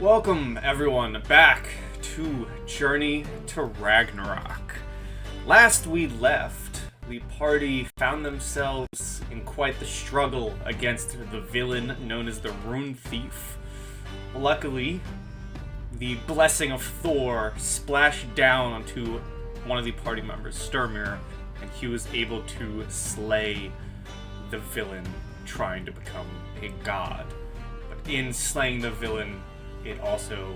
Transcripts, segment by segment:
Welcome, everyone, back to Journey to Ragnarok. Last we left, the party found themselves in quite the struggle against the villain known as the Rune Thief. Luckily, the blessing of Thor splashed down onto one of the party members, Sturmir, and he was able to slay the villain trying to become a god. But in slaying the villain, it also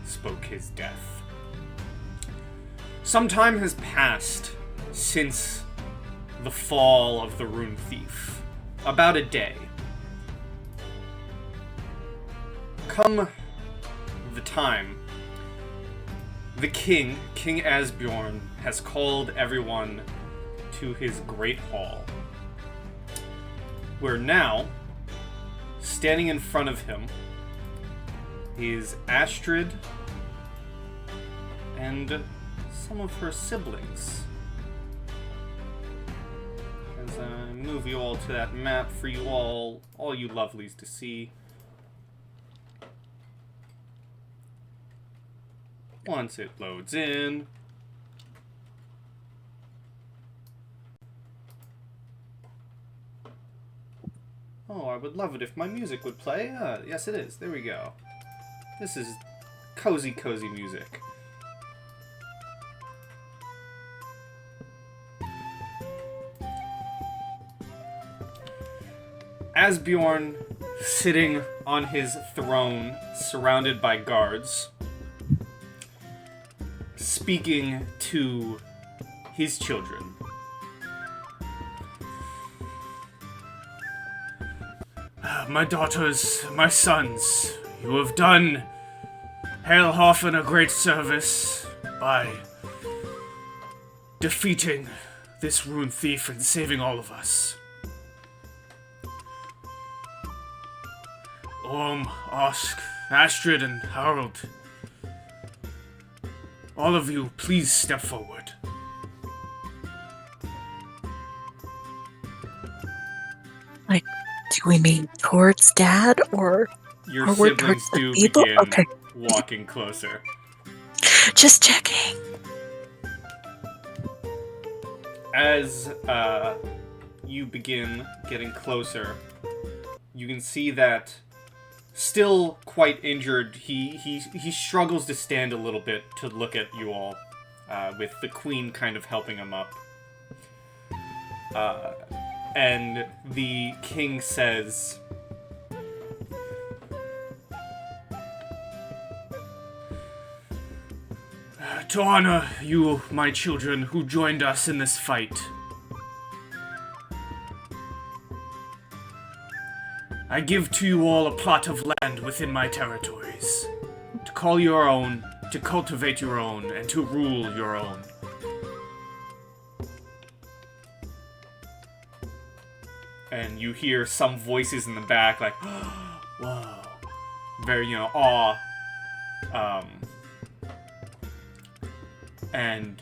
spoke his death. Some time has passed since the fall of the Rune Thief. About a day. Come the time, the king, King Asbjorn, has called everyone to his great hall, where now, standing in front of him, is Astrid and some of her siblings. As I move you all to that map for you all you lovelies to see. Once it loads in. Oh, I would love it if my music would play. Yes it is. There we go. This is cozy, cozy music. Asbjorn, sitting on his throne, surrounded by guards, speaking to his children. My daughters, my sons, you have done Helhofen a great service by defeating this Rune Thief and saving all of us. Orm, Osk, Astrid, and Harold, all of you, please step forward. Like, do we mean towards Dad, or Your we're siblings towards the do people? begin Okay. walking closer. Just checking. As you begin getting closer, you can see that, still quite injured, he struggles to stand a little bit to look at you all, with the queen kind of helping him up. And the king says, to honor you, my children, who joined us in this fight, I give to you all a plot of land within my territories, to call your own, to cultivate your own, and to rule your own. And you hear some voices in the back like, whoa, very, awe. And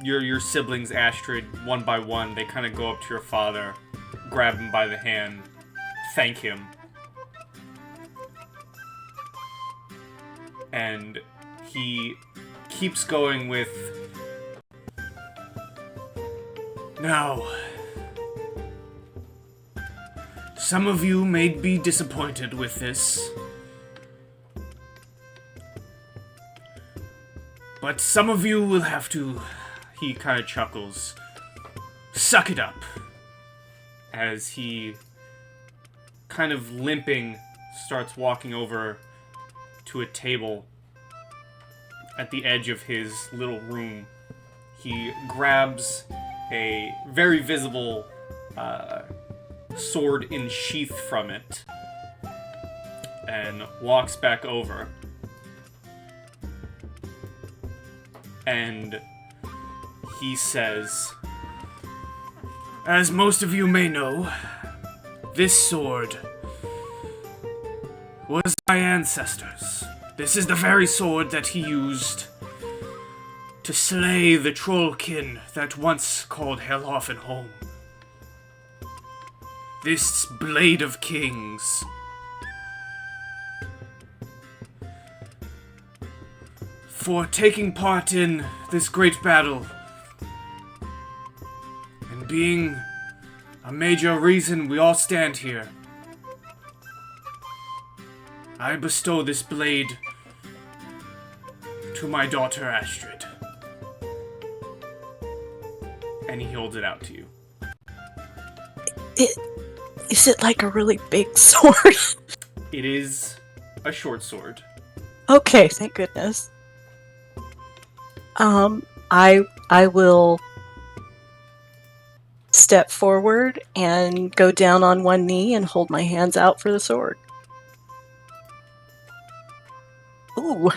your siblings, Astrid, one by one, they kind of go up to your father, grab him by the hand, thank him. And he keeps going with, now, some of you may be disappointed with this, but some of you will have to, he kind of chuckles, suck it up, as he, kind of limping, starts walking over to a table at the edge of his little room. He grabs a very visible sword in sheath from it and walks back over. And he says, as most of you may know, this sword was my ancestors. This is the very sword that he used to slay the trollkin that once called Helhofen home. This blade of kings for taking part in this great battle and being a major reason we all stand here. I bestow this blade to my daughter Astrid. And he holds it out to you. Is it like a really big sword? It is a short sword. Okay, thank goodness. I will step forward and go down on one knee and hold my hands out for the sword. Ooh.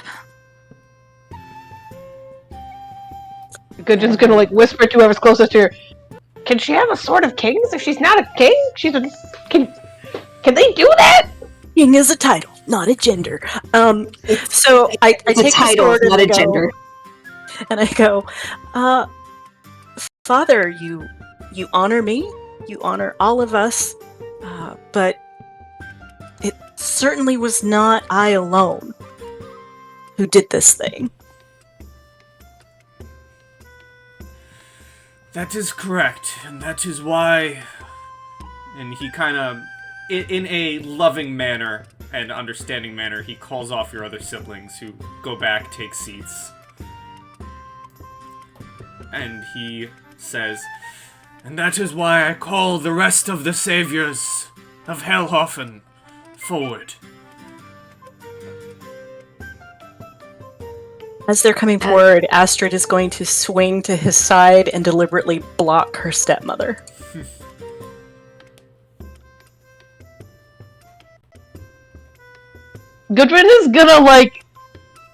Gudrun's gonna like whisper to whoever's closest to her. Can she have a sword of kings if she's not a king? Can they do that? King is a title, not a gender. So I take the sword and not I a go, gender. and I go, Father, you honor me, you honor all of us, but it certainly was not I alone who did this thing. That is correct, and that is why... And he kind of, in a loving manner and understanding manner, he calls off your other siblings who go back, take seats. And he says, and that is why I call the rest of the saviors of Hellhofen forward. As they're coming forward, Astrid is going to swing to his side and deliberately block her stepmother. Gudrun is gonna like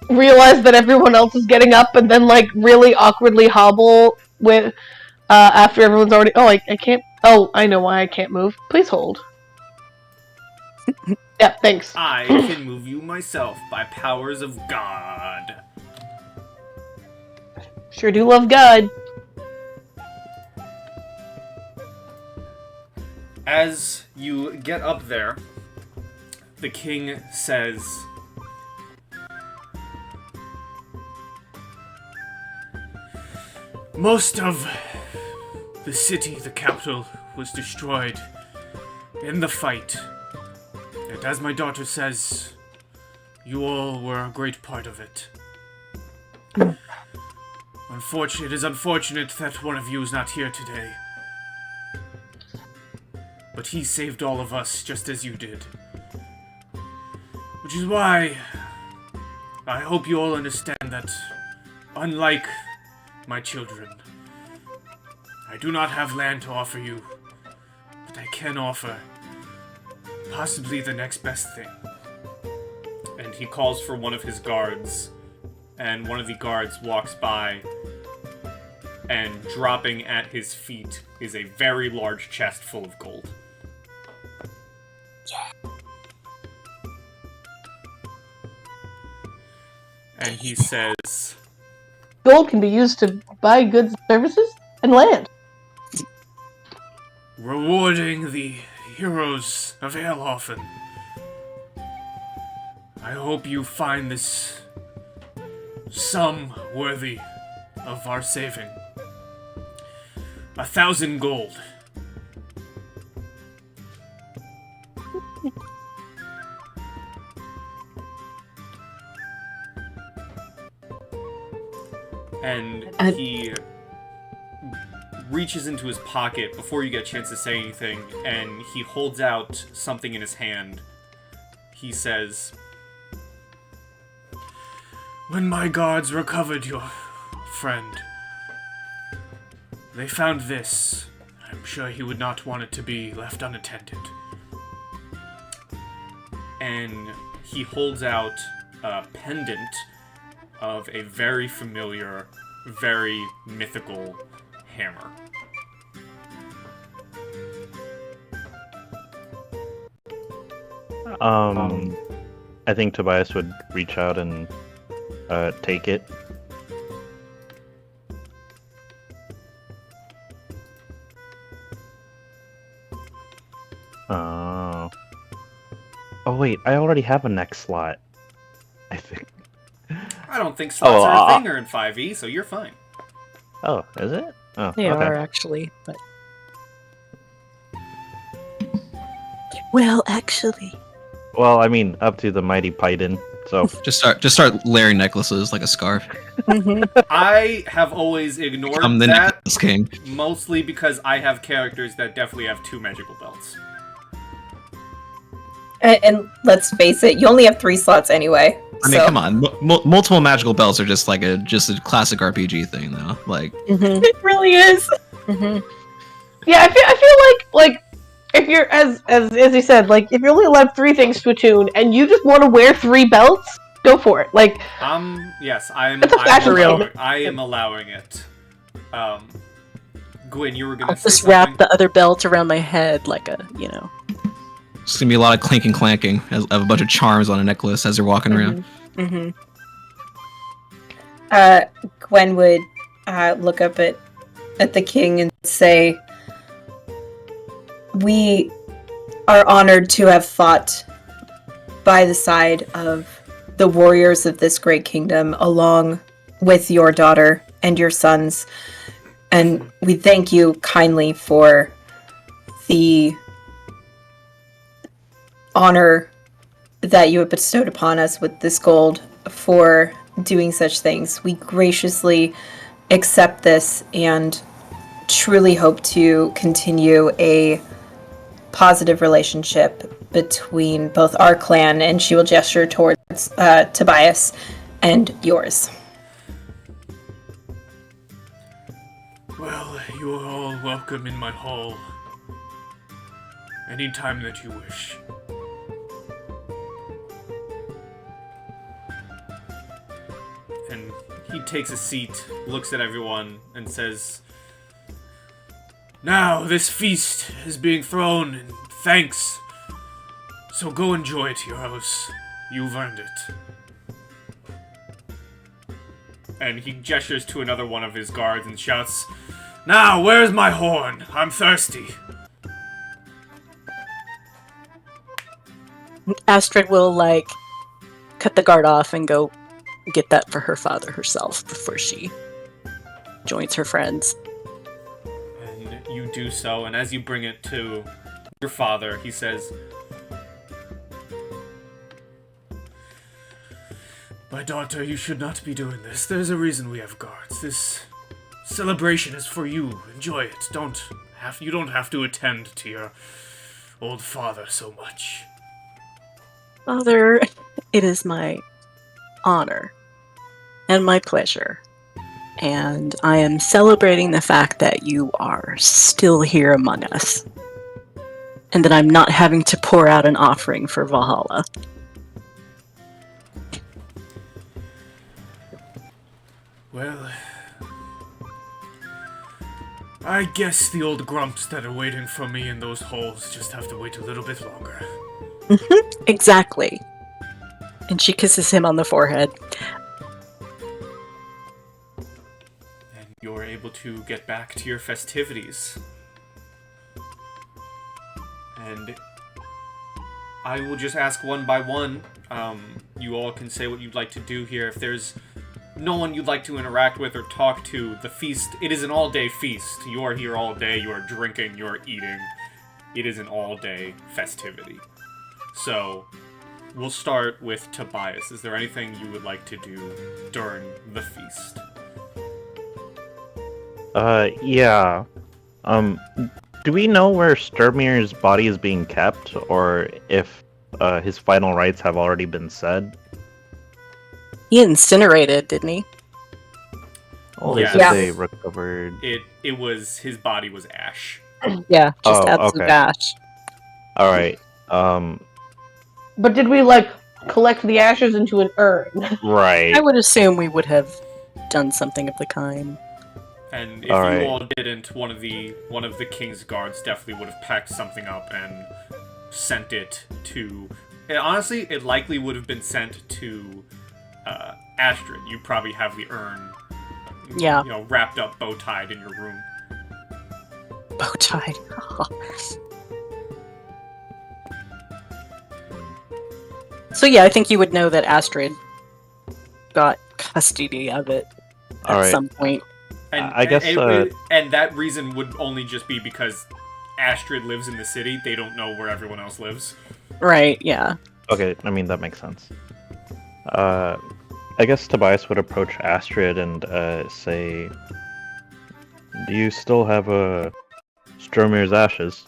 realize that everyone else is getting up and then like really awkwardly hobble with after everyone's already. Oh, I can't. Oh, I know why I can't move. Please hold. Yeah, thanks. I can move you myself by powers of God. Sure do love God. As you get up there, the king says, most of the city, the capital, was destroyed in the fight. And as my daughter says, you all were a great part of it. It is unfortunate that one of you is not here today. But he saved all of us just as you did. Which is why I hope you all understand that, unlike my children, I do not have land to offer you, but I can offer possibly the next best thing. And he calls for one of his guards, and one of the guards walks by, and dropping at his feet is a very large chest full of gold. And he says, Gold can be used to buy goods, services, and land. rewarding the heroes of Hellhofen. I hope you find this sum worthy of our saving. 1,000 gold. And he reaches into his pocket before you get a chance to say anything, and he holds out something in his hand. He says, when my guards recovered your friend, they found this. I'm sure he would not want it to be left unattended. And he holds out a pendant of a very familiar, very mythical hammer. I think Tobias would reach out and take it. Oh wait, I already have a next slot, I think. I don't think slots Oh, are a thing in 5e, so you're fine. Oh, is it? Oh, They okay. are actually, but well, actually, Well, I mean, up to the mighty Python. So Just start layering necklaces like a scarf. I have always ignored Become the that, necklace king. mostly because I have characters that definitely have 2 magical belts. And let's face it, you only have 3 slots anyway. I mean, so. come on. Multiple magical belts are just like a classic RPG thing, though. Like, It really is. Yeah, I feel like if you're as you said, like if you're only allowed 3 things to attune and you just want to wear 3 belts, go for it. Like Yes, I'm It's a fashion allowing, I am allowing it. Gwen, you were gonna I'll say just something? wrap the other belt around my head like a, it's gonna be a lot of clinking clanking of a bunch of charms on a necklace as you're walking around. Mm-hmm. Gwen would look up at the king and say, "We are honored to have fought by the side of the warriors of this great kingdom, along with your daughter and your sons. And we thank you kindly for the honor that you have bestowed upon us with this gold for doing such things. We graciously accept this and truly hope to continue a positive relationship between both our clan," and she will gesture towards Tobias, "and yours." Well, you are all welcome in my hall. Anytime that you wish. And he takes a seat, looks at everyone, and says, "Now, this feast is being thrown in thanks. So go enjoy it, heroes. You've earned it." And he gestures to another one of his guards and shouts, "Now, where's my horn? I'm thirsty." Astrid will, cut the guard off and go get that for her father herself before she joins her friends. And you do so, and as you bring it to your father, he says, "My daughter, you should not be doing this. There's a reason we have guards. This celebration is for you. Enjoy it. You don't have to attend to your old father so much." Father, it is my honor and my pleasure. And I am celebrating the fact that you are still here among us. And that I'm not having to pour out an offering for Valhalla. Well, I guess the old grumps that are waiting for me in those holes just have to wait a little bit longer. Exactly. And she kisses him on the forehead. And you're able to get back to your festivities. And I will just ask one by one. You all can say what you'd like to do here. If there's no one you'd like to interact with or talk to, the feast, it is an all-day feast. You are here all day, you are drinking, you are eating. It is an all-day festivity. So, we'll start with Tobias. Is there anything you would like to do during the feast? Yeah. Do we know where Sturmir's body is being kept, or if his final rites have already been said? He incinerated, didn't he? Oh, they Yes. said Yeah. they recovered. It was, his body was ash. Yeah, just Oh, absolute okay. ash. All right. but did we collect the ashes into an urn? Right. I would assume we would have done something of the kind. And if All you right. all didn't, one of the king's guards definitely would have packed something up and sent it to. Honestly, it likely would have been sent to Astrid. You probably have the urn, Yeah. wrapped up, bow tied in your room. Bow tied. So yeah, I think you would know that Astrid got custody of it All at right. some point. And I guess, and that reason would only just be because Astrid lives in the city. They don't know where everyone else lives. Right, yeah. Okay, I mean that makes sense. I guess Tobias would approach Astrid and say, "Do you still have Stromir's ashes?"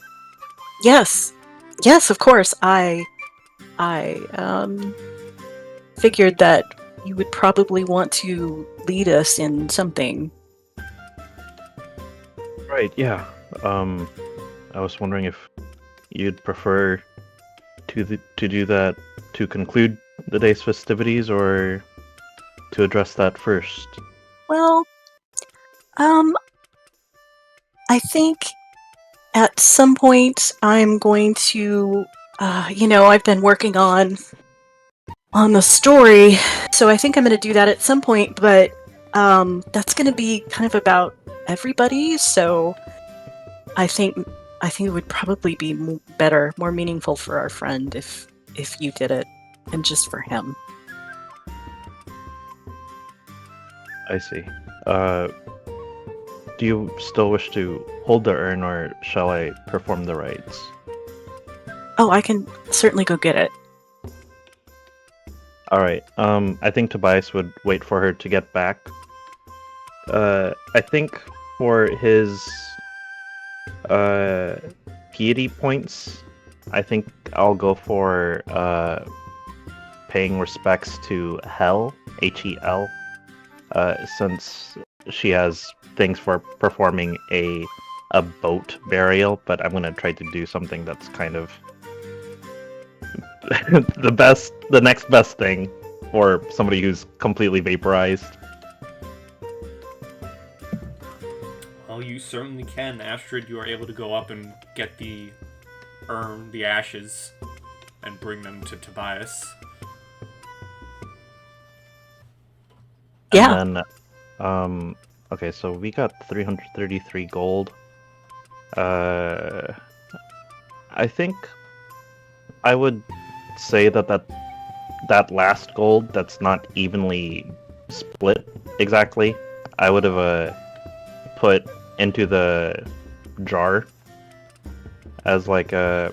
Yes. Yes, of course. I figured that you would probably want to lead us in something. Right. Yeah. I was wondering if you'd prefer to do that to conclude the day's festivities, or to address that first. Well, I think at some point I'm going to, I've been working on the story, so I think I'm going to do that at some point, but that's going to be kind of about everybody, so I think it would probably be better, more meaningful for our friend if you did it, and just for him. I see. Do you still wish to hold the urn, or shall I perform the rites? Oh, I can certainly go get it. All right. I think Tobias would wait for her to get back. I think for his piety points, I think I'll go for paying respects to Hel, Hel, since she has things for performing a boat burial, but I'm gonna try to do something that's kind of the next best thing for somebody who's completely vaporized. Well, you certainly can, Astrid. You are able to go up and get the urn, the ashes, and bring them to Tobias. Yeah. And then, okay, so we got 333 gold. I think I would say that last gold that's not evenly split exactly, I would have put into the jar as like I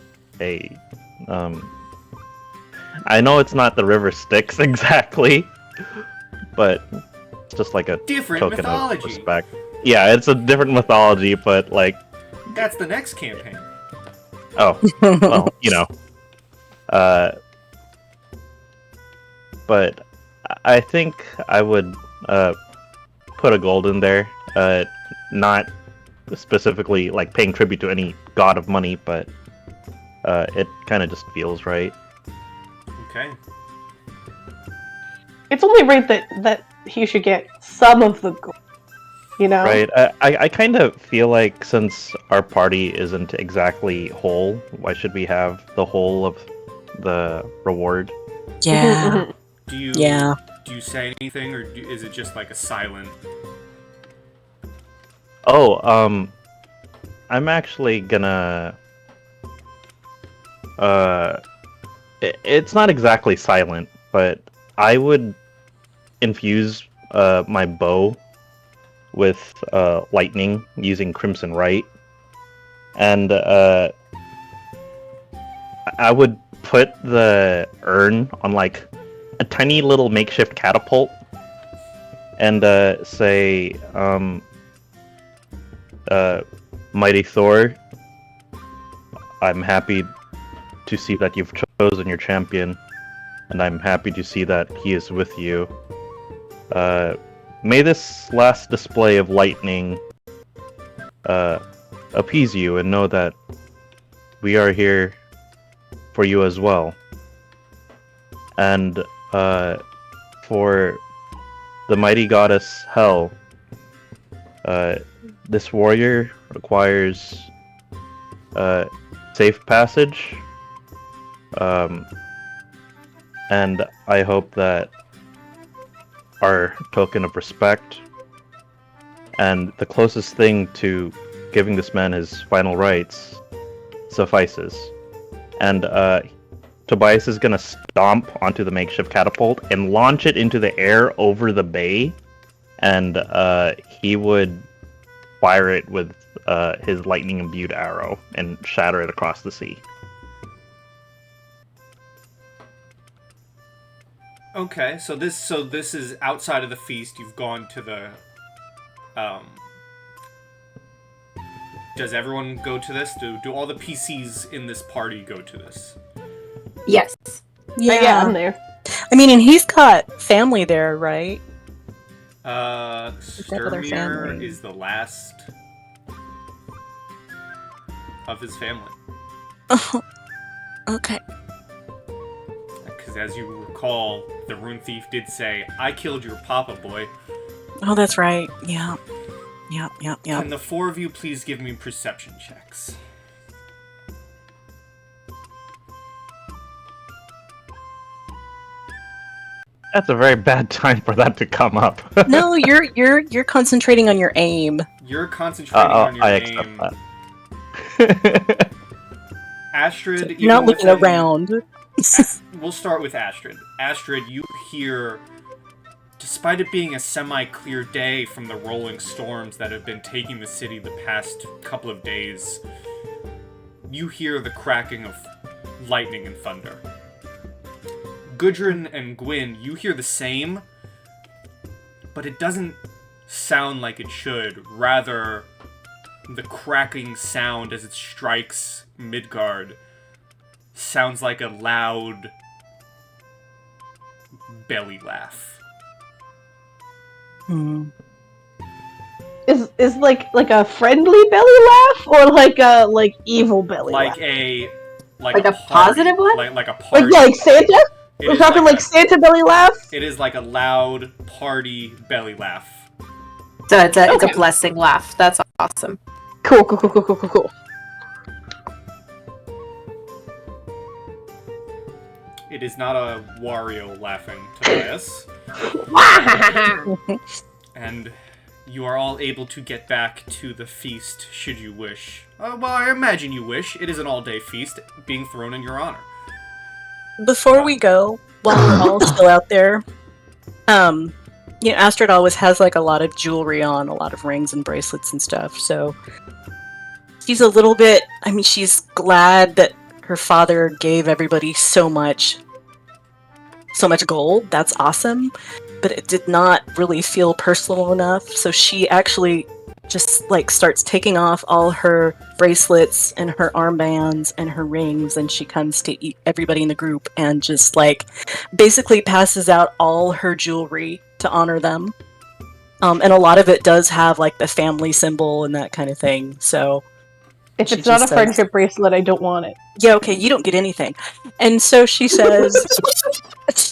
know it's not the river Styx exactly, but it's just like a Different token mythology. of respect. Yeah, it's a different mythology, but like, That's the next campaign. oh, well, but I think I would put a gold in there, not specifically like paying tribute to any god of money, but it kind of just feels right. Okay. It's only right that he should get some of the gold, Right. I kind of feel like since our party isn't exactly whole, why should we have the whole of the reward? Yeah. Do you Yeah. do you say anything, or is it just like a silent? Oh, I'm actually gonna. It's not exactly silent, but I would infuse my bow with lightning using Crimson Rite, and I would put the urn on like a tiny little makeshift catapult, and say, "Mighty Thor, I'm happy to see that you've chosen your champion, and I'm happy to see that he is with you. May this last display of lightning appease you, and know that we are here for you as well. And for the mighty goddess Hel, this warrior requires safe passage, and I hope that our token of respect and the closest thing to giving this man his final rites suffices." And Tobias is gonna stomp onto the makeshift catapult and launch it into the air over the bay, and he would fire it with his lightning-imbued arrow and shatter it across the sea. Okay, so this is outside of the feast. You've gone to the. Does everyone go to this? Do all the PCs in this party go to this? Yes. Yeah, I'm there. I mean, and he's got family there, right? Sturmir family. is the last of his family. Oh, okay. Because as you recall, the Rune Thief did say, "I killed your papa, boy." Oh, that's right. Yeah. Yep. Can the four of you please give me perception checks? That's a very bad time for that to come up. No, you're concentrating on your aim. You're concentrating on your I aim. accept that. Astrid, You're not looking within- around. We'll start with Astrid. Astrid, you hear, despite it being a semi-clear day from the rolling storms that have been taking the city the past couple of days, you hear the cracking of lightning and thunder. Gudrun and Gwyn, you hear the same, but it doesn't sound like it should. Rather, the cracking sound as it strikes Midgard sounds like a loud belly laugh. Hmm. Is like a friendly belly laugh or like a evil belly Like laugh? Like a party. positive one? Like a party. Like Santa? It We're is talking like Santa belly laugh? it is like a loud party belly laugh. So it's a Okay. blessing laugh. That's awesome. Cool. It is not a Wario laughing, Tobias. And you are all able to get back to the feast should you wish. Well, I imagine you wish. It is an all-day feast being thrown in your honor. Before we go, while we're all still out there, Astrid always has like a lot of jewelry on, a lot of rings and bracelets and stuff. So she's a little bit. I mean, she's glad that her father gave everybody so much gold. That's awesome, but it did not really feel personal enough. So she actually just like starts taking off all her bracelets and her armbands and her rings, and she comes to everybody in the group and just like basically passes out all her jewelry to honor them. And a lot of it does have like the family symbol and that kind of thing. So If she it's not a just says- friendship bracelet, I don't want it. yeah, okay, you don't get anything. And so she says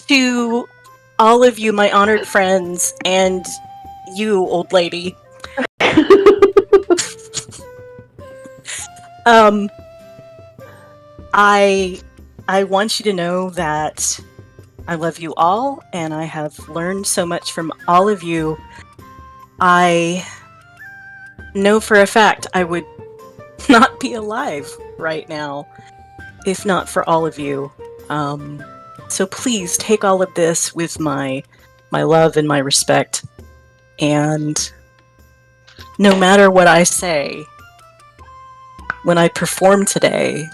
to all of you, my honored friends, and you, old lady, I want you to know that I love you all, and I have learned so much from all of you. I know for a fact I would not be alive right now if not for all of you. So please take all of this with my love and my respect, and no matter what I say when I perform today,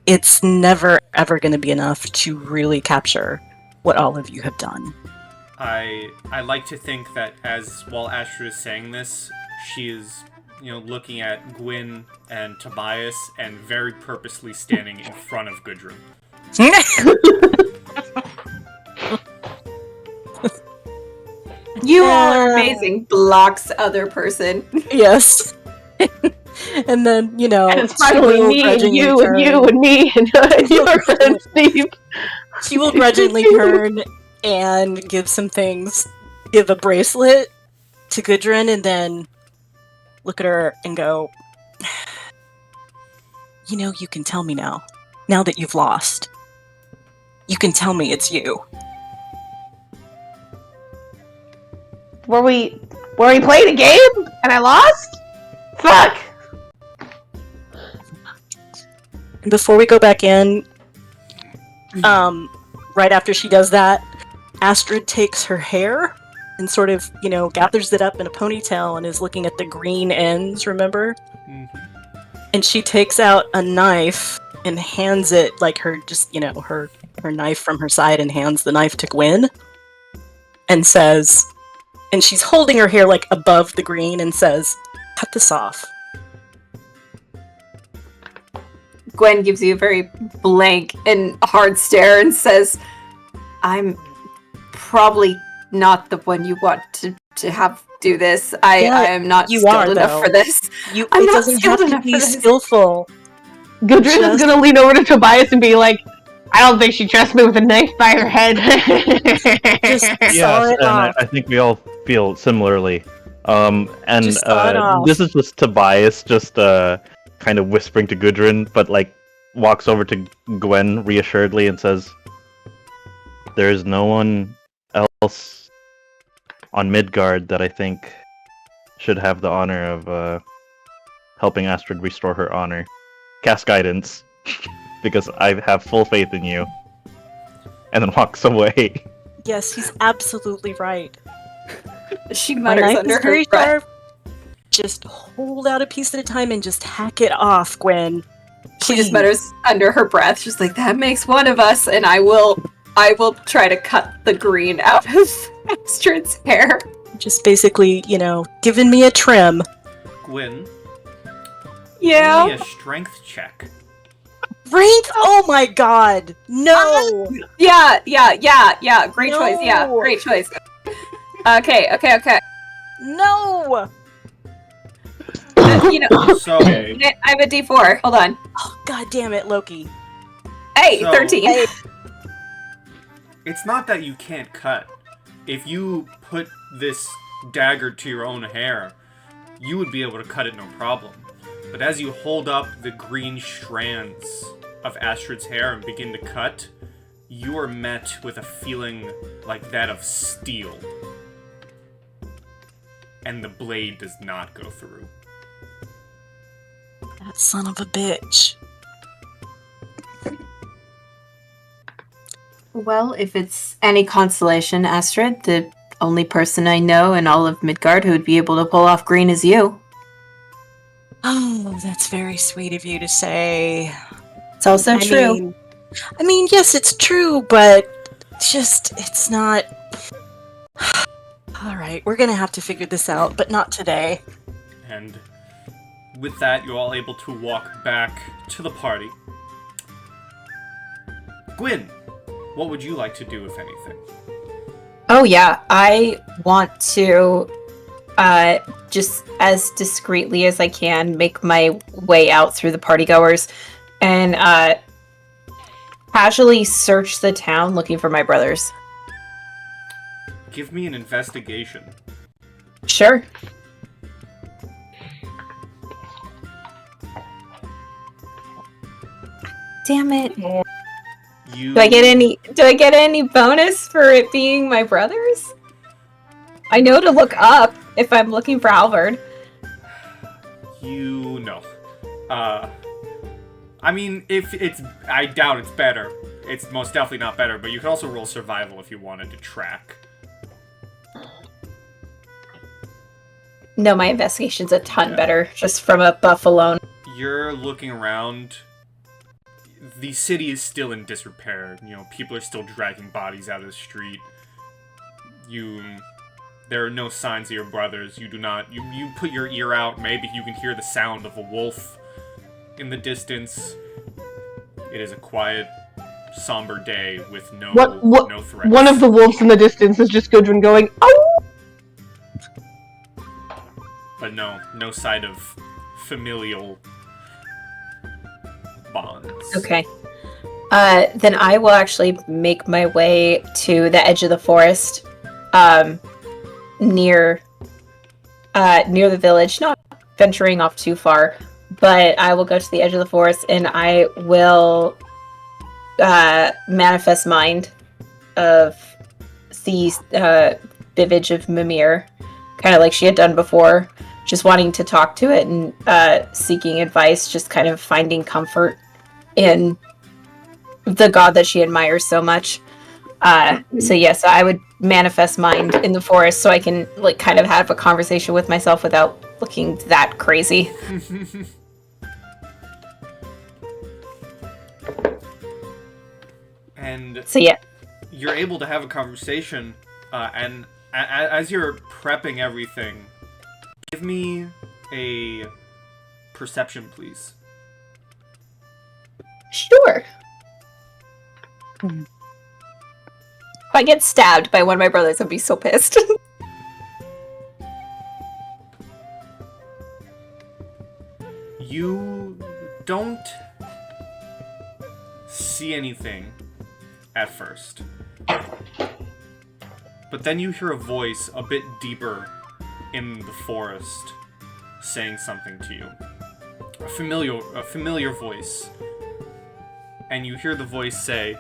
it's never ever going to be enough to really capture what all of you have done. I like to think that while Astrid is saying this, she is, looking at Gwyn and Tobias and very purposely standing in front of Gudrun. You all are amazing. Blocks other person. Yes. And then, And it's she finally will me and grudgingly you and turn- you and me and your friend Steve. She will grudgingly turn and give some things, give a bracelet to Gudrun, and then look at her and go, you can tell me now that you've lost. You can tell me it's you. Were we playing a game and I lost? Fuck! And before we go back in, right after she does that, Astrid takes her hair and sort of, gathers it up in a ponytail and is looking at the green ends, remember? Mm-hmm. And she takes out a knife and hands it, like her knife from her side, and hands the knife to Gwen and says, and she's holding her hair like above the green and says, "Cut this off." Gwen gives you a very blank and hard stare and says, "I'm probably not the one you want to have do this. I am not skilled enough for this. It doesn't have to be skillful." Gudrun is gonna lean over to Tobias and be like, "I don't think she trusts me with a knife by her head." Just saw Yes, it and off. I think we all feel similarly. And Just saw it off. this is just Tobias just kind of whispering to Gudrun, but like walks over to Gwen reassuredly and says, "There is no one else on Midgard that I think should have the honor of helping Astrid restore her honor. Cast guidance, because I have full faith in you." And then walks away. Yes, he's absolutely right. She My mutters knife under is her very breath. sharp. Just hold out a piece at a time and just hack it off, Gwen. She just Please. mutters under her breath. She's like, "That makes one of us, and I will try to cut the green out of Astrid's hair." Just basically, giving me a trim. Gwen, Yeah. give me a strength check. Strength? Oh my god! No! Yeah. Great choice. Yeah, No. great choice. Okay. No! So, I have a D4. Hold on. Oh, god damn it, Loki. Hey, So- 13. it's not that you can't cut. If you put this dagger to your own hair, you would be able to cut it no problem. But as you hold up the green strands of Astrid's hair and begin to cut, you are met with a feeling like that of steel. And the blade does not go through. That son of a bitch. Well, if it's any consolation, Astrid, the only person I know in all of Midgard who would be able to pull off green is you. Oh, that's very sweet of you to say. It's also true. I mean, yes, it's true, but it's not. Alright, we're gonna have to figure this out, but not today. And with that, you're all able to walk back to the party. Gwyn, what would you like to do, if anything? Oh yeah, I want to just as discreetly as I can make my way out through the partygoers and casually search the town looking for my brothers. Give me an investigation. Sure. Damn it. You... Do I get any bonus for it being my brothers? I know to look up if I'm looking for Halvard. You know. I mean, I doubt it's better. It's most definitely not better, but you can also roll survival if you wanted to track. No, my investigation's a ton better, just from a buff alone. You're looking around. The city is still in disrepair. People are still dragging bodies out of the street. There are no signs of your brothers. You do not. You put your ear out. Maybe you can hear the sound of a wolf in the distance. It is a quiet, somber day with no threats. One of the wolves in the distance is just Gudrun going, "Oh!" But no sign of familial bonds. Okay. Then I will actually make my way to the edge of the forest, near the village, not venturing off too far, but I will go to the edge of the forest and I will manifest mind of the Vivage of Mimir, kind of like she had done before, just wanting to talk to it and seeking advice, just kind of finding comfort in the god that she admires so much. So yes, I would manifest mind in the forest so I can like kind of have a conversation with myself without looking that crazy. And So yeah. you're able to have a conversation, and as you're prepping everything, give me a perception, please. Sure. If I get stabbed by one of my brothers, I'd be so pissed. You don't see anything at first. But then you hear a voice a bit deeper in the forest saying something to you. A familiar voice. And you hear the voice say,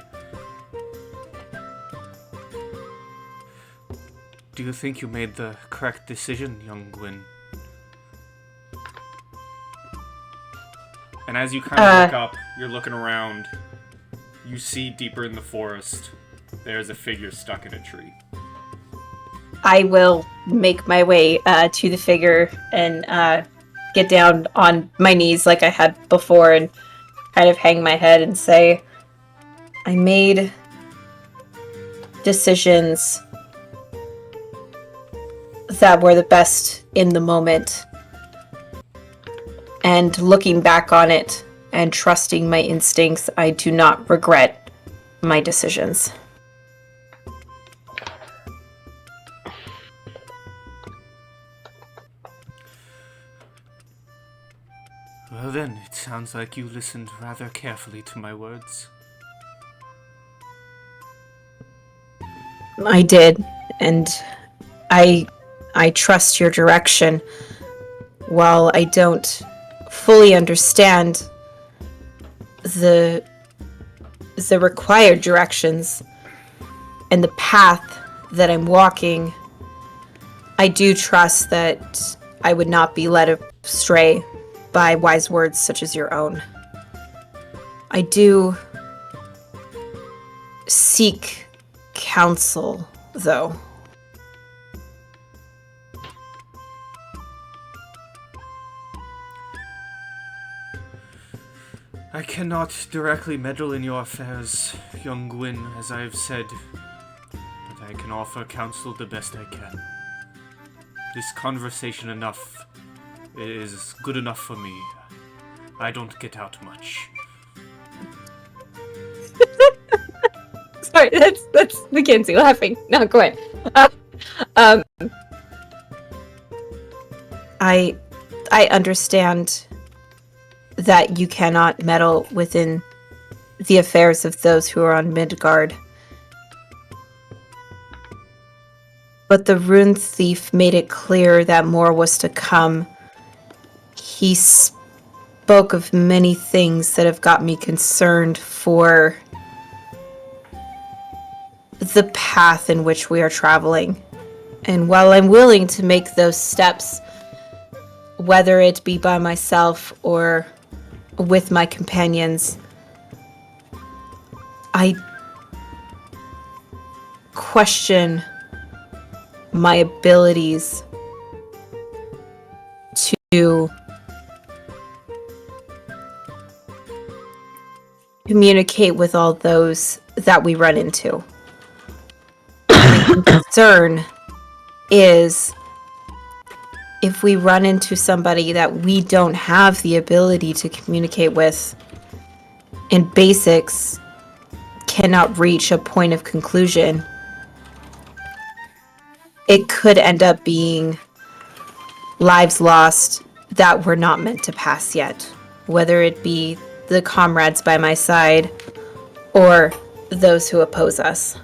"Do you think you made the correct decision, young Gwyn?" And as you kind of look up, you're looking around, you see deeper in the forest, there's a figure stuck in a tree. I will make my way to the figure and get down on my knees like I had before and kind of hang my head and say, I made decisions that were the best in the moment. And looking back on it and trusting my instincts, I do not regret my decisions. Well then, it sounds like you listened rather carefully to my words. I did, and I trust your direction. While I don't fully understand the required directions and the path that I'm walking, I do trust that I would not be led astray by wise words such as your own. I do seek counsel, though. I cannot directly meddle in your affairs, young Gwyn, as I have said, but I can offer counsel the best I can. This conversation is good enough for me. I don't get out much. Sorry, that's Mackenzie laughing. No, go ahead. I understand that you cannot meddle within the affairs of those who are on Midgard. But the rune thief made it clear that more was to come. He spoke of many things that have got me concerned for the path in which we are traveling. And while I'm willing to make those steps, whether it be by myself or with my companions, I question my abilities to communicate with all those that we run into. My concern is if we run into somebody that we don't have the ability to communicate with, and basics cannot reach a point of conclusion, it could end up being lives lost that were not meant to pass yet, whether it be the comrades by my side or those who oppose us.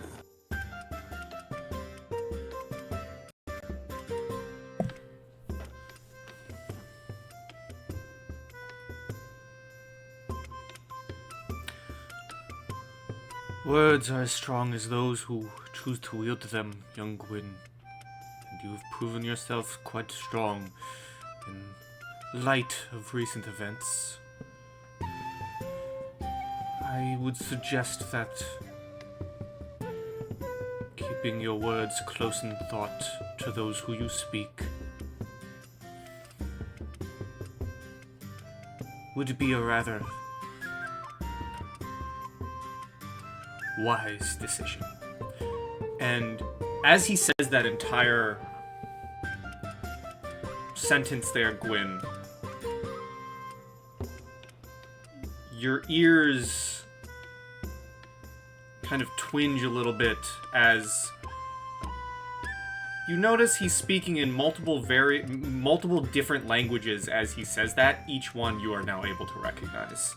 Words are as strong as those who choose to wield them, young Gwyn, and you have proven yourself quite strong in light of recent events. I would suggest that keeping your words close in thought to those who you speak would be a rather wise decision. And as he says that entire sentence there, Gwyn, your ears kind of twinge a little bit as you notice he's speaking in multiple different languages as he says that. Each one you are now able to recognize.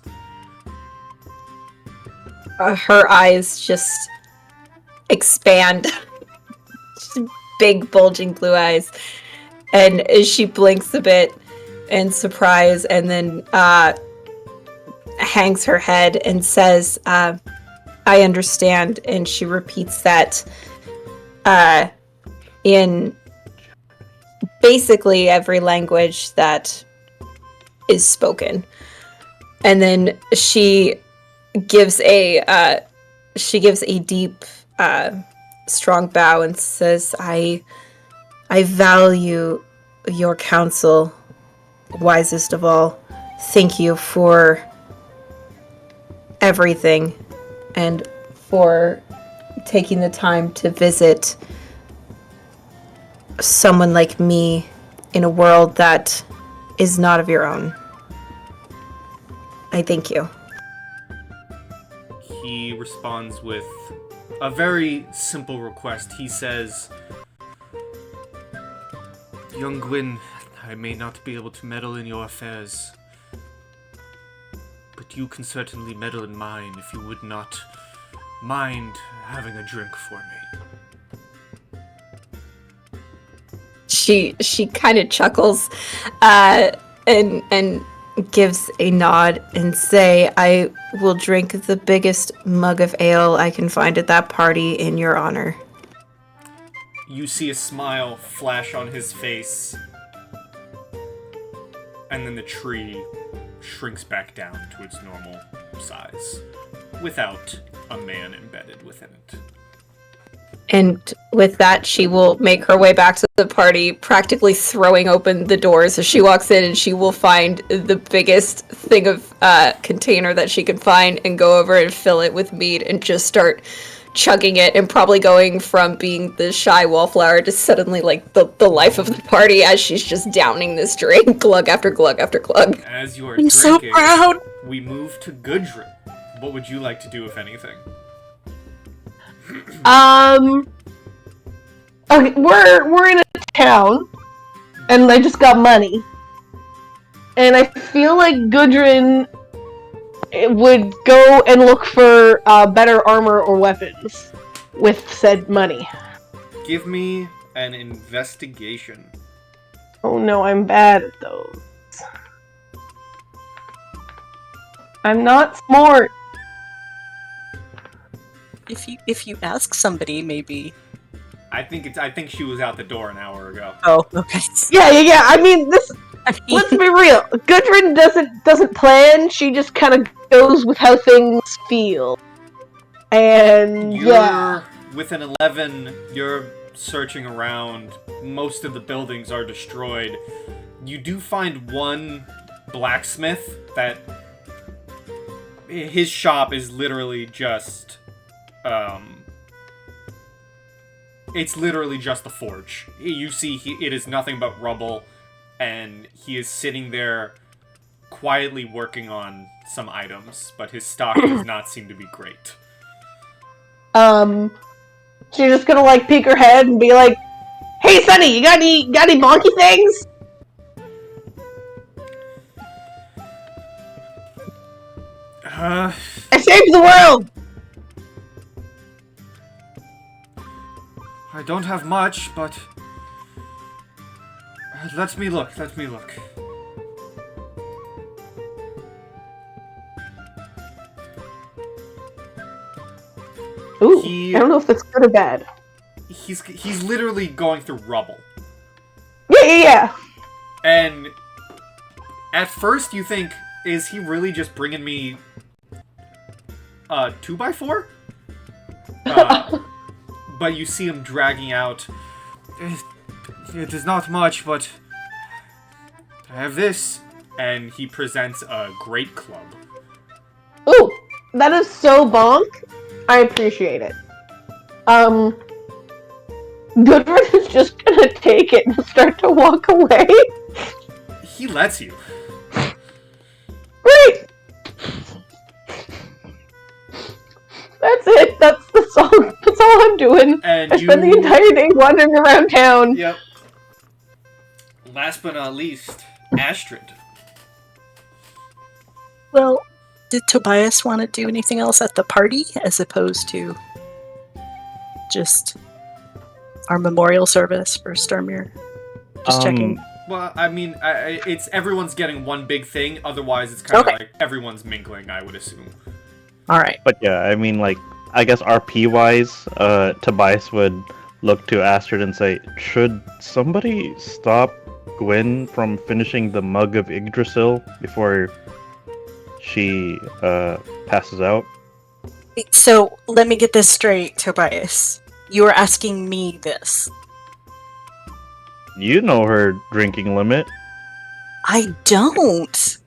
Her eyes just expand. Big, bulging blue eyes. And as she blinks a bit in surprise and then hangs her head and says, I understand. And she repeats that in basically every language that is spoken. And then she gives a deep, strong bow and says, I value your counsel, wisest of all. Thank you for everything and for taking the time to visit someone like me in a world that is not of your own. I thank you. He responds with a very simple request. He says, Young Gwyn, I may not be able to meddle in your affairs, but you can certainly meddle in mine if you would not mind having a drink for me. She kind of chuckles and gives a nod and say, I will drink the biggest mug of ale I can find at that party in your honor. You see a smile flash on his face, and then the tree shrinks back down to its normal size, without a man embedded within it. And with that, she will make her way back to the party, practically throwing open the doors as she walks in, and she will find the biggest thing of container that she can find and go over and fill it with mead and just start chugging it, and probably going from being the shy wallflower to suddenly like the life of the party as she's just downing this drink, glug after glug after glug. As you are I'm drinking, so proud. we move to Gudrun. What would you like to do, if anything? Okay, we're in a town, and I just got money, and I feel like Gudrun would go and look for better armor or weapons with said money. Give me an investigation. Oh no, I'm bad at those. I'm not smart. If you ask somebody, maybe. I think she was out the door an hour ago. Oh, okay. Yeah. I mean, this. I mean, Let's be real. Gudrun doesn't plan. She just kind of goes with how things feel. And yeah, With an 11, you're searching around. Most of the buildings are destroyed. You do find one blacksmith that his shop is literally just it's literally just a forge. You see it is nothing but rubble, and he is sitting there quietly working on some items, but his stock does not seem to be great. she's just gonna like peek her head and be like, "Hey, Sonny, you got any bonky things?" I saved the world. I don't have much, but let me look. Ooh, I don't know if that's good or bad. He's literally going through rubble. Yeah. And at first you think, is he really just bringing me 2x4. But you see him dragging out. It is not much, but I have this, and he presents a great club. Ooh, that is so bonk. I appreciate it. Goodwin is just gonna take it and start to walk away. He lets you. Great! That's it. That's all I'm doing. And I spend the entire day wandering around town. Yep. Last but not least, Astrid. Well, did Tobias want to do anything else at the party as opposed to just our memorial service for Sturmir? Just checking. Well, I mean, it's everyone's getting one big thing. Otherwise, it's kind of like everyone's mingling, I would assume. All right. But yeah, I mean, like, I guess RP-wise, Tobias would look to Astrid and say, should somebody stop Gwen from finishing the mug of Yggdrasil before she passes out? So, let me get this straight, Tobias. You are asking me this. You know her drinking limit. I don't.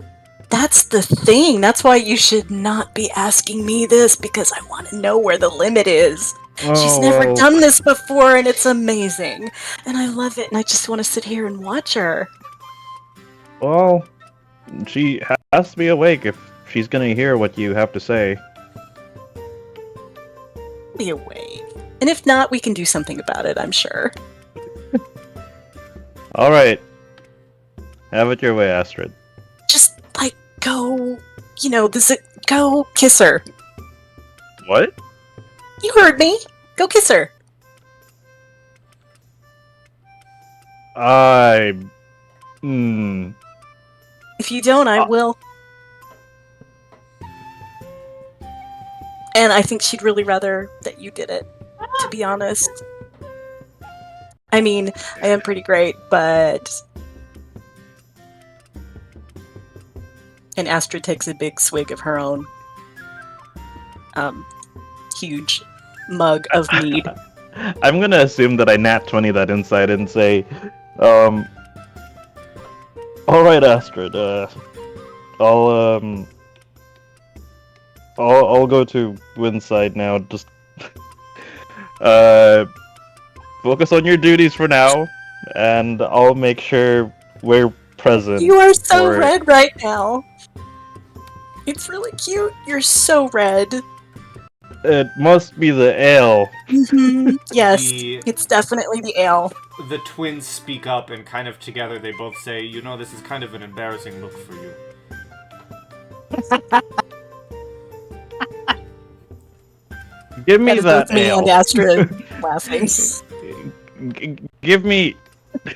That's the thing. That's why you should not be asking me this, because I want to know where the limit is. She's never done this before, and it's amazing. And I love it, and I just want to sit here and watch her. Well, she has to be awake if she's gonna hear what you have to say. Be awake. And if not, we can do something about it, I'm sure. Alright. Have it your way, Astrid. Just, like, go... go kiss her. What? You heard me. Go kiss her. If you don't, I will. And I think she'd really rather that you did it, to be honest. I mean, I am pretty great, but... And Astrid takes a big swig of her own huge mug of mead. I'm gonna assume that I nat 20 that inside and say, alright, Astrid, I'll go to Wynn's side now. Just focus on your duties for now, and I'll make sure we're present. You are so red right now. It's really cute. You're so red. It must be the ale. Mm-hmm. Yes, it's definitely the ale. The twins speak up, and kind of together they both say, you know, this is kind of an embarrassing look for you. Give me that me ale. and Astrid laughing. Give me...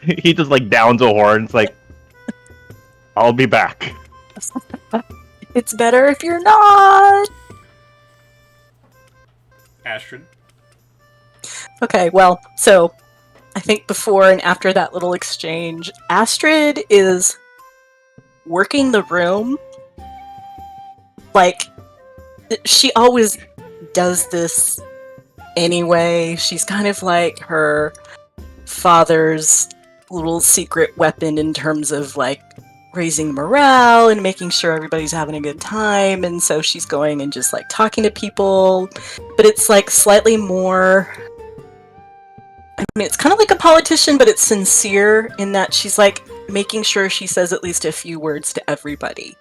He just, like, downs a horn. It's like, I'll be back. It's better if you're not. Astrid? Okay, well, so I think before and after that little exchange, Astrid is working the room. Like, she always does this anyway. She's kind of like her father's little secret weapon in terms of, like, raising morale and making sure everybody's having a good time. And so she's going and just, like, talking to people. But it's, like, slightly more... I mean, it's kind of like a politician, but it's sincere in that she's, like, making sure she says at least a few words to everybody.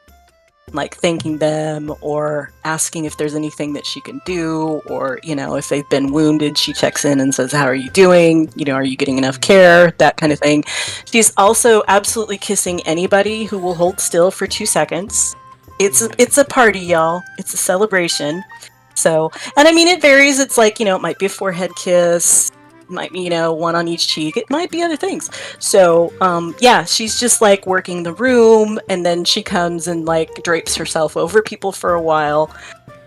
Like, thanking them, or asking if there's anything that she can do, or, you know, if they've been wounded, she checks in and says, how are you doing? You know, are you getting enough care? That kind of thing. She's also absolutely kissing anybody who will hold still for 2 seconds. It's a party, y'all. It's a celebration. So, and I mean, it varies. It's like, you know, it might be a forehead kiss, might be, you know, one on each cheek. It might be other things. So, yeah, she's just, like, working the room, and then she comes and, like, drapes herself over people for a while.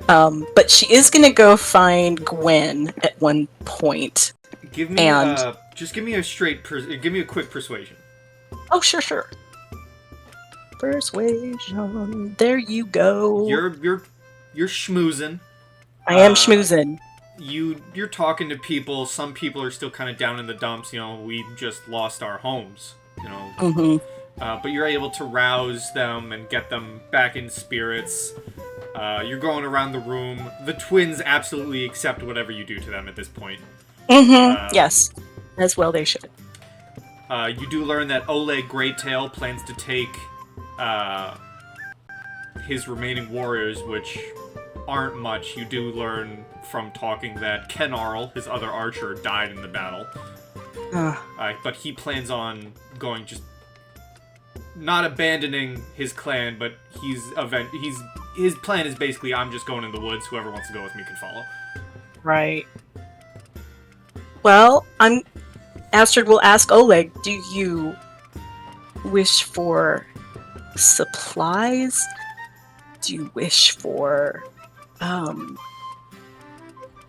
But she is gonna go find Gwen at one point. Give me just give me a give me a quick persuasion. Oh, sure. Persuasion. There you go. You're schmoozing, I am schmoozing. You're talking to people. Some people are still kind of down in the dumps. You know, we just lost our homes. You know, Mm-hmm. but you're able to rouse them and get them back in spirits. You're going around the room. The twins absolutely accept whatever you do to them at this point. Mm-hmm. Yes, as well they should. You do learn that Oleg Greytail plans to take his remaining warriors, which aren't much. You do learn from talking that Kenarl, his other archer, died in the battle. But he plans on going just not abandoning his clan, but his plan is basically, I'm just going in the woods. Whoever wants to go with me can follow. Right. Well, Astrid will ask Oleg, do you wish for supplies? Do you wish for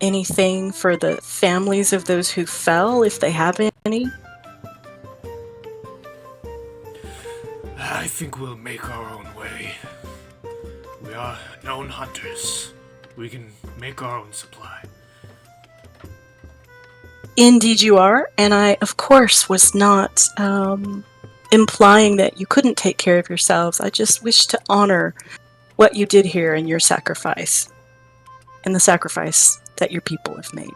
anything for the families of those who fell, if they have any? I think we'll make our own way. We are known hunters. We can make our own supply. Indeed you are, and I, of course, was not implying that you couldn't take care of yourselves. I just wish to honor what you did here and your sacrifice, and the sacrifice that your people have made.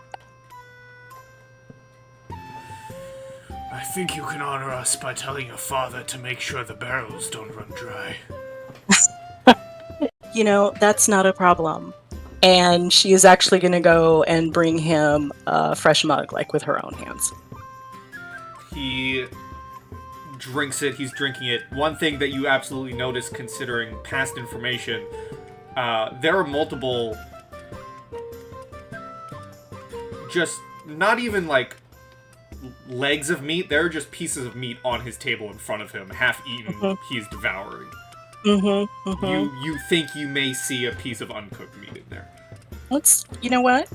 I think you can honor us by telling your father to make sure the barrels don't run dry. You know, that's not a problem. And she is actually going to go and bring him a fresh mug, like with her own hands. He drinks it, he's drinking it. One thing that you absolutely notice, considering past information, there are multiple, just not even like legs of meat, there are just pieces of meat on his table in front of him, half eaten, he's devouring. Mm-hmm, mm-hmm. You think you may see a piece of uncooked meat in there. You know what?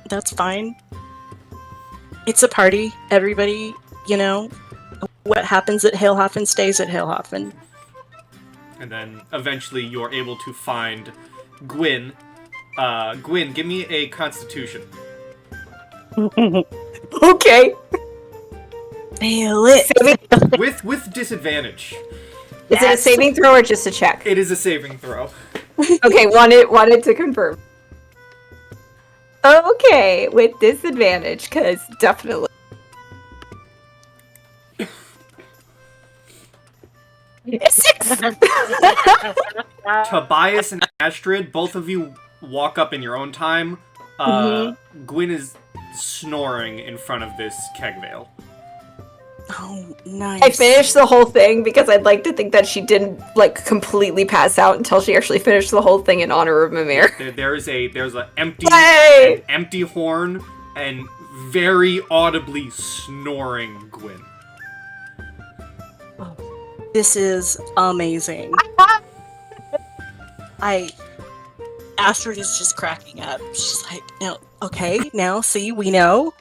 That's fine. It's a party. Everybody, you know, what happens at Halehafen stays at Halehafen. And then eventually you're able to find Gwyn. Gwyn, give me a constitution. Okay. Fail it. With disadvantage. Is it a saving throw or just a check? It is a saving throw. Okay, wanted to confirm. Okay, with disadvantage, because definitely. Six! Tobias and Astrid, both of you walk up in your own time. Gwyn is snoring in front of this keg veil. Oh, nice. I finished the whole thing because I'd like to think that she didn't like completely pass out until she actually finished the whole thing in honor of Mimir. There's an empty Yay! an empty horn and very audibly snoring Gwyn. This is amazing. Astrid is just cracking up. She's like, now, see, we know.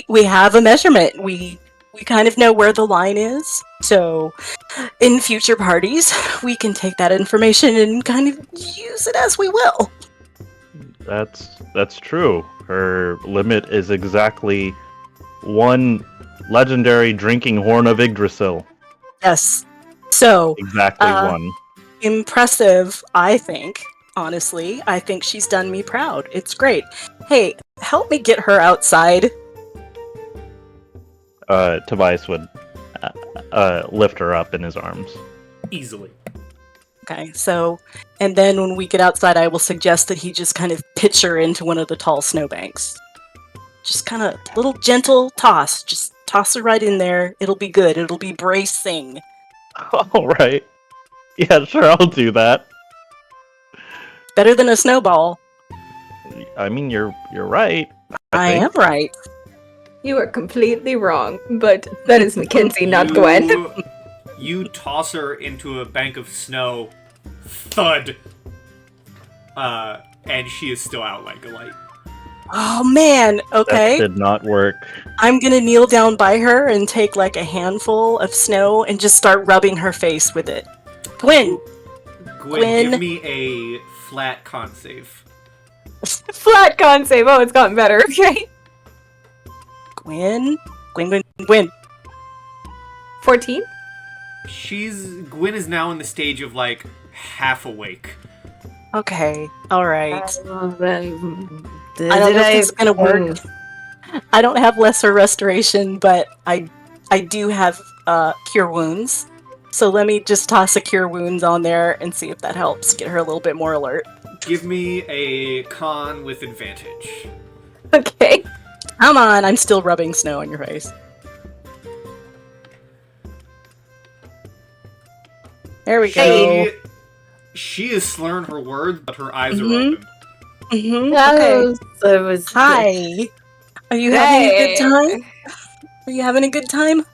We have a measurement. We kind of know where the line is. So, in future parties, we can take that information and kind of use it as we will. That's true. Her limit is exactly one legendary drinking horn of Yggdrasil. Yes. So, Exactly one. impressive, I think. Honestly, I think she's done me proud. It's great. Hey, help me get her outside. Tobias would lift her up in his arms. Easily. Okay, so, and then when we get outside, I will suggest that he just kind of pitch her into one of the tall snowbanks. Just kind of little gentle toss. Just toss her right in there. It'll be good. It'll be bracing. All right. Yeah, sure, I'll do that. Better than a snowball. I mean, you're right. I am right. You are completely wrong, but that is Mackenzie, not Gwen. You toss her into a bank of snow, thud, and she is still out like a light. Oh man, okay. That did not work. I'm gonna kneel down by her and take like a handful of snow and just start rubbing her face with it. Gwyn! Gwyn, give me a flat con save. Flat con save. Oh, it's gotten better. Okay. Gwyn. 14? Gwyn is now in the stage of like half awake. Okay. All right. Did I don't know if this is gonna work. I don't have lesser restoration, but I do have cure wounds. So let me just toss a cure wounds on there and see if that helps get her a little bit more alert. Give me a con with advantage. Okay. Come on, I'm still rubbing snow on your face. There we go. She is slurring her words, but her eyes are Mhm. open. Mm-hmm. Okay. So it was Hi. Are you having a good time? Are you having a good time?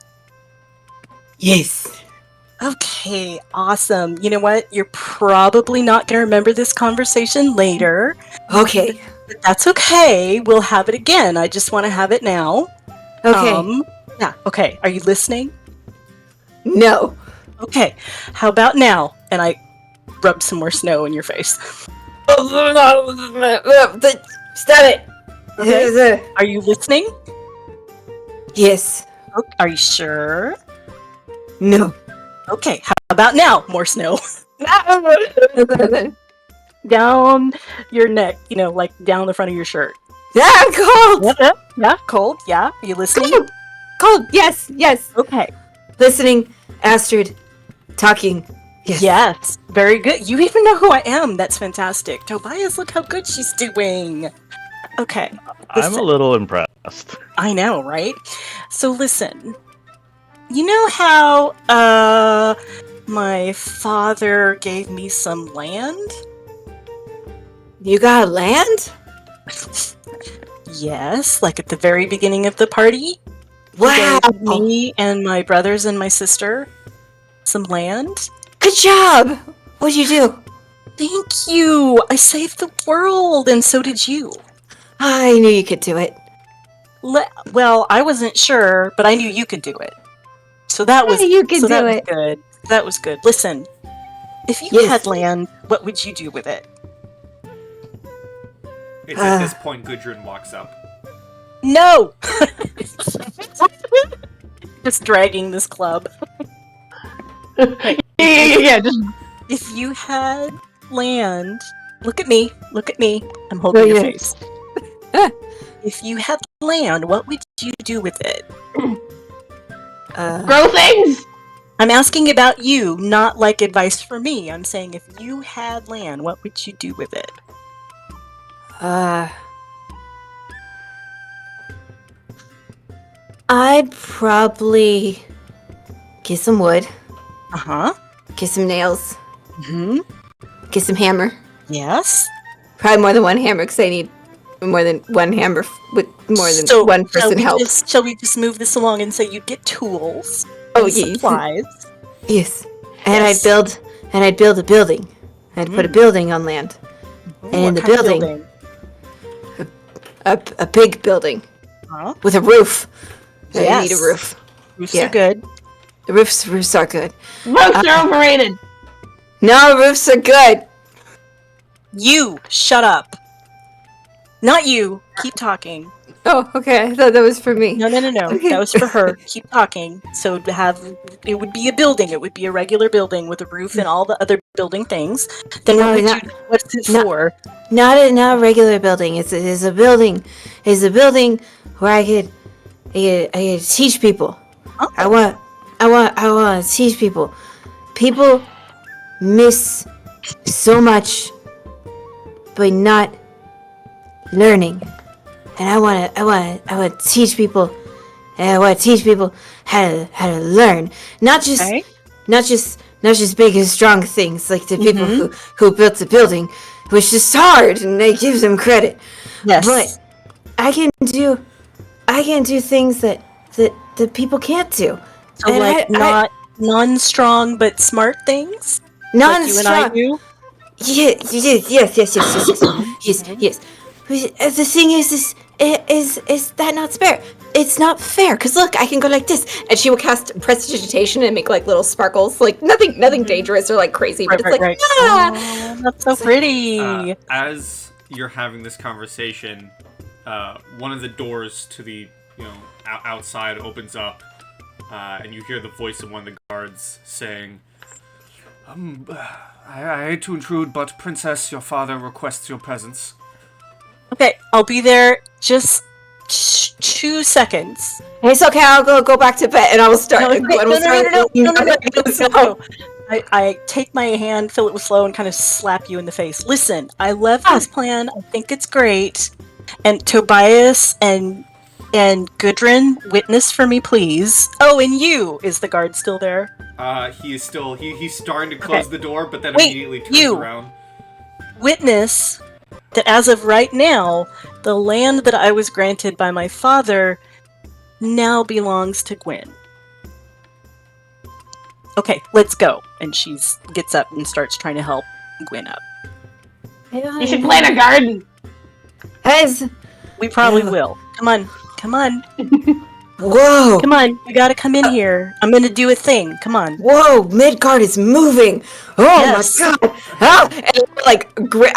Yes. Okay, awesome. You know what? You're probably not going to remember this conversation later. Okay. But that's okay. We'll have it again. I just want to have it now. Okay. Yeah, okay. Are you listening? No. Okay. How about now? And I rub some more snow in your face. Stop it. Okay. Are you listening? Yes. Are you sure? No. Okay. How about now? More snow. Down your neck, like down the front of your shirt. Yeah, cold. Yeah, cold. Yeah. Are you listening? Cold. Yes. Okay. Listening. Astrid. Talking. Yes. Very good. You even know who I am. That's fantastic. Tobias, look how good she's doing. Okay. I'm a little impressed. I know, right? So listen. You know how my father gave me some land? You got land? Yes, like at the very beginning of the party. Wow. He gave me and my brothers and my sister some land. Good job. What'd you do? Thank you. I saved the world, and so did you. I knew you could do it. Well, I wasn't sure, but I knew you could do it. So that was You could do that it. was good. That was good. Listen, if you Yes. had land, what would you do with it? It's at this point Gudrun walks up. No. Just dragging this club. Yeah, just If you had land, look at me. I'm holding your face. If you had land, what would you do with it? grow things! I'm asking about you, not like advice for me. I'm saying if you had land, what would you do with it? I'd probably get some wood, Uh-huh. get some nails, Mm-hmm. get some hammer. Yes. Probably more than one hammer, because I need more than one hammer with more than one person help. Shall we just move this along and say you get tools? Oh, and yes. supplies. Yes. And Yes. I'd build a building. I'd put a building on land. Ooh, And in what the kind of building- A big building. Huh? With a roof. I Yes. need a roof. Roofs Yeah. are good. The roofs are good. Roofs are overrated! No, roofs are good. You shut up. Not you. Keep talking. Oh, okay. I thought that was for me. No. Okay. That was for her. Keep talking. So it would be a building. It would be a regular building with a roof and all the other building things. Then No, what would not- you? What's it not- for? Not a regular building. It's a building. It's a building where I could teach people. Oh. I want to teach people. People miss so much by not learning, and I want to teach people. And I want to teach people how to learn, not just Okay. not just big and strong things like the people who built the building, which is hard, and I give them credit. Yes. But I can do things that people can't do. So And like I- not non-strong but smart things. Like you and I Non-strong. do. Yes. The thing is that not fair? It's not fair, because look, I can go like this, and she will cast prestidigitation and make like little sparkles, like nothing dangerous or like crazy, but it's like, ah! Oh, that's so pretty. As you're having this conversation, one of the doors to the, outside opens up, and you hear the voice of one of the guards saying, I hate to intrude, but Princess, your father requests your presence. Okay, I'll be there just 2 seconds. It's okay, I'll go back to bed and I will start. No, I take my hand, fill it with slow, and kind of slap you in the face. Listen, I love this plan. I think it's great. And Tobias and Gudrun, witness for me, please. Oh, and you! Is the guard still there? He is still... He's starting to close the door, but then Wait, immediately turns you. around. Witness that as of right now, the land that I was granted by my father now belongs to Gwen. Okay, let's go. And she gets up and starts trying to help Gwen up. You should plant a garden. Guys, We probably will. Come on. Come on. whoa, Come on. You gotta come in here. I'm gonna do a thing. Come on. whoa, Midgard is moving. Oh Yes. my god. Ah! And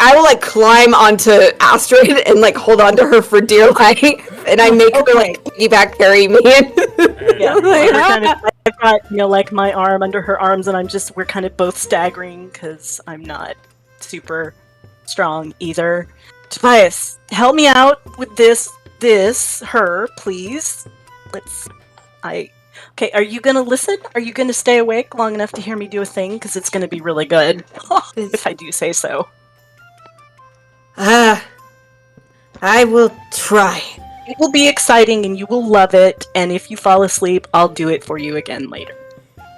I will climb onto Astrid and hold on to her for dear life. And I make her piggyback carry me. Yeah. We're kind of, I've got, my arm under her arms, and we're kind of both staggering because I'm not super strong either. Tobias, help me out with her, please. Okay, are you gonna listen? Are you gonna stay awake long enough to hear me do a thing? Because it's gonna be really good, if I do say so. I will try. It will be exciting, and you will love it, and if you fall asleep, I'll do it for you again later.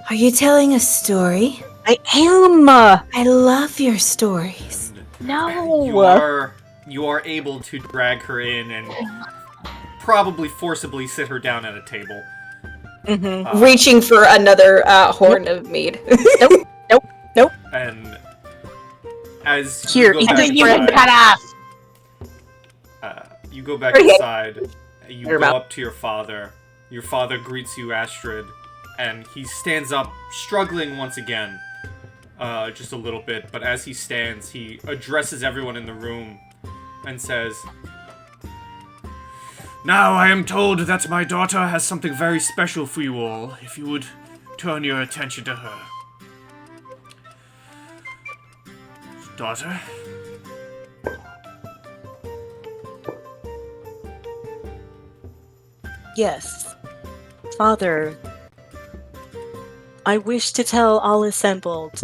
Are you telling a story? I am! I love your stories. No! You are able to drag her in and probably forcibly sit her down at a table. Mm-hmm. Reaching for another horn of mead. Nope. And as Here, you go eat back this bread. inside, you go back inside, you go up to your father. Your father greets you, Astrid, and he stands up, struggling once again, just a little bit, but as he stands, he addresses everyone in the room and says, "Now I am told that my daughter has something very special for you all, if you would turn your attention to her. Daughter?" Yes. Father, I wish to tell all assembled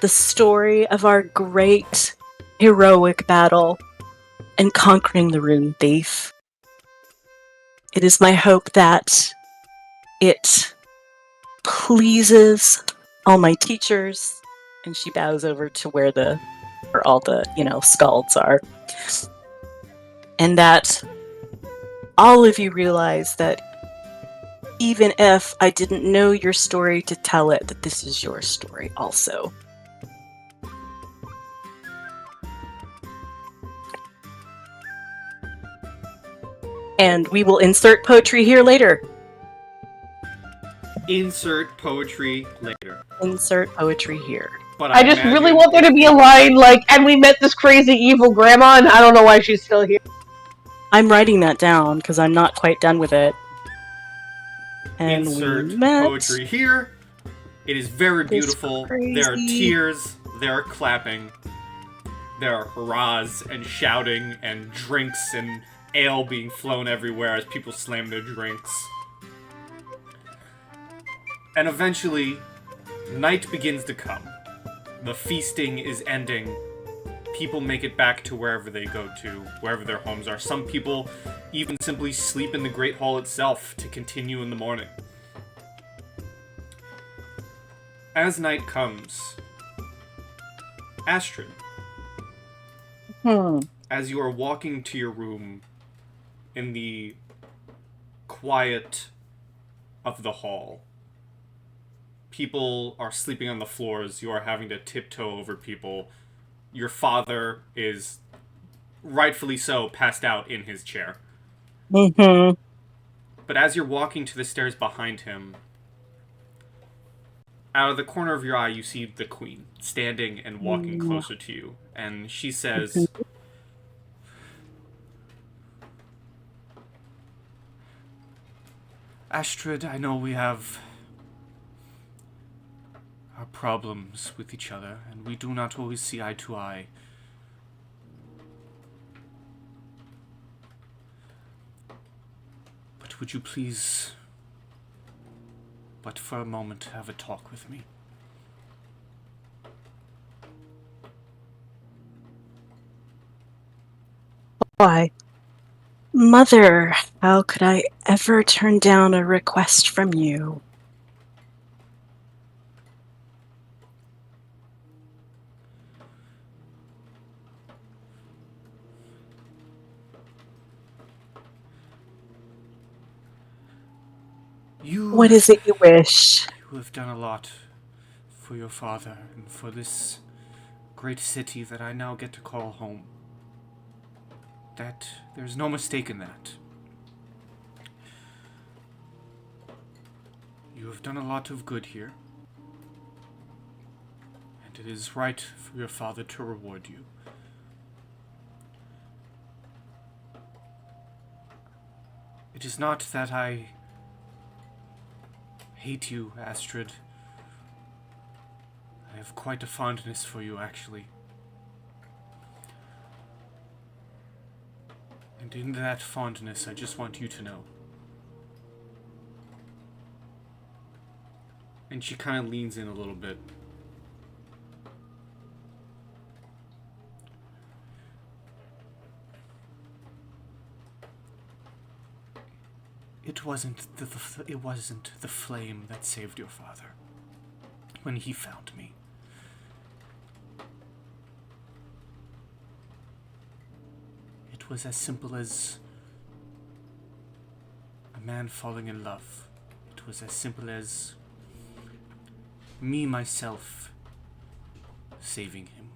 the story of our great heroic battle in conquering the Rune Thief. It is my hope that it pleases all my teachers, and she bows over to where all the, skalds are, and that all of you realize that even if I didn't know your story to tell it, that this is your story also. And we will insert poetry here later. Insert poetry later. Insert poetry here. But I just really want there to be a line and we met this crazy evil grandma, and I don't know why she's still here. I'm writing that down because I'm not quite done with it. And insert we met poetry here. It is very beautiful. There are tears. There are clapping. There are hurrahs and shouting and drinks and ale being flown everywhere as people slam their drinks. And eventually, night begins to come. The feasting is ending. People make it back to wherever they go to, wherever their homes are. Some people even simply sleep in the Great Hall itself to continue in the morning. As night comes, Astrid, as you are walking to your room in the quiet of the hall, people are sleeping on the floors. You are having to tiptoe over people. Your father is, rightfully so, passed out in his chair. Mm-hmm. But as you're walking to the stairs behind him, out of the corner of your eye, you see the queen standing and walking closer to you. and she says, Astrid, I know we have our problems with each other, and we do not always see eye to eye. But would you please, but for a moment, have a talk with me? Why? Mother, how could I ever turn down a request from you? What is it you wish? You have done a lot for your father and for this great city that I now get to call home. There's no mistake in that. You have done a lot of good here, and it is right for your father to reward you. It is not that I hate you, Astrid. I have quite a fondness for you, actually. And in that fondness, I just want you to know. And she kind of leans in a little bit. It wasn't the flame that saved your father when he found me. It was as simple as a man falling in love. It was as simple as me, myself, saving him.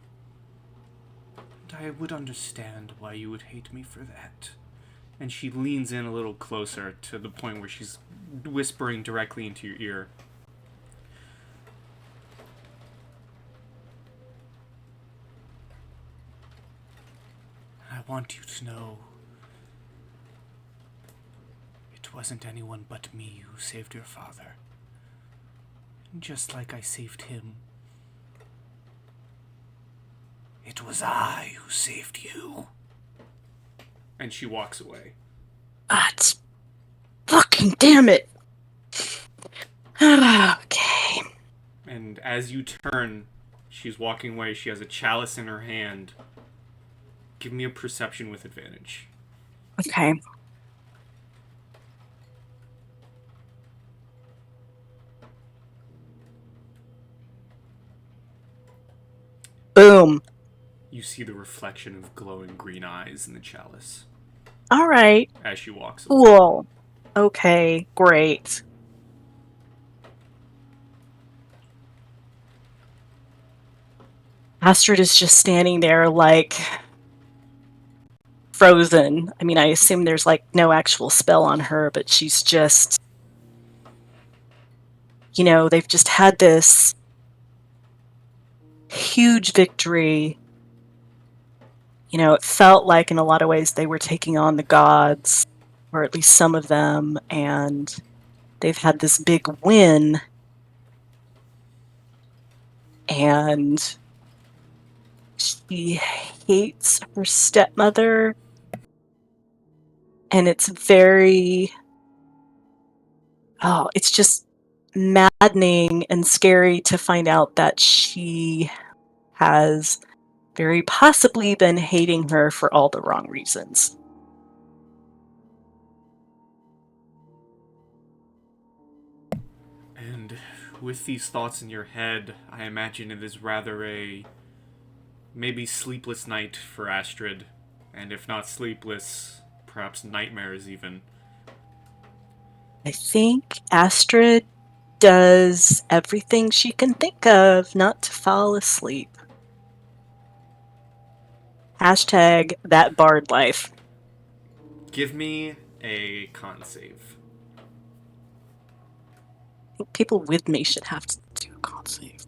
And I would understand why you would hate me for that. And she leans in a little closer to the point where she's whispering directly into your ear. I want you to know it wasn't anyone but me who saved your father. Just like I saved him, it was I who saved you. And she walks away. It's fucking damn it. Okay. And as you turn, she's walking away. She has a chalice in her hand. Give me a perception with advantage. Okay. Boom. You see the reflection of glowing green eyes in the chalice All right. as she walks away. Cool. Okay, great. Astrid is just standing there like frozen. I mean, I assume there's like no actual spell on her, but she's just, they've just had this huge victory. It felt like in a lot of ways they were taking on the gods, or at least some of them, and they've had this big win. And she hates her stepmother. And it's it's just maddening and scary to find out that she has very possibly been hating her for all the wrong reasons. And with these thoughts in your head, I imagine it is rather a maybe sleepless night for Astrid. And if not sleepless, perhaps nightmares even. I think Astrid does everything she can think of not to fall asleep. Hashtag that bard life. Give me a con save. I think people with me should have to do a con save.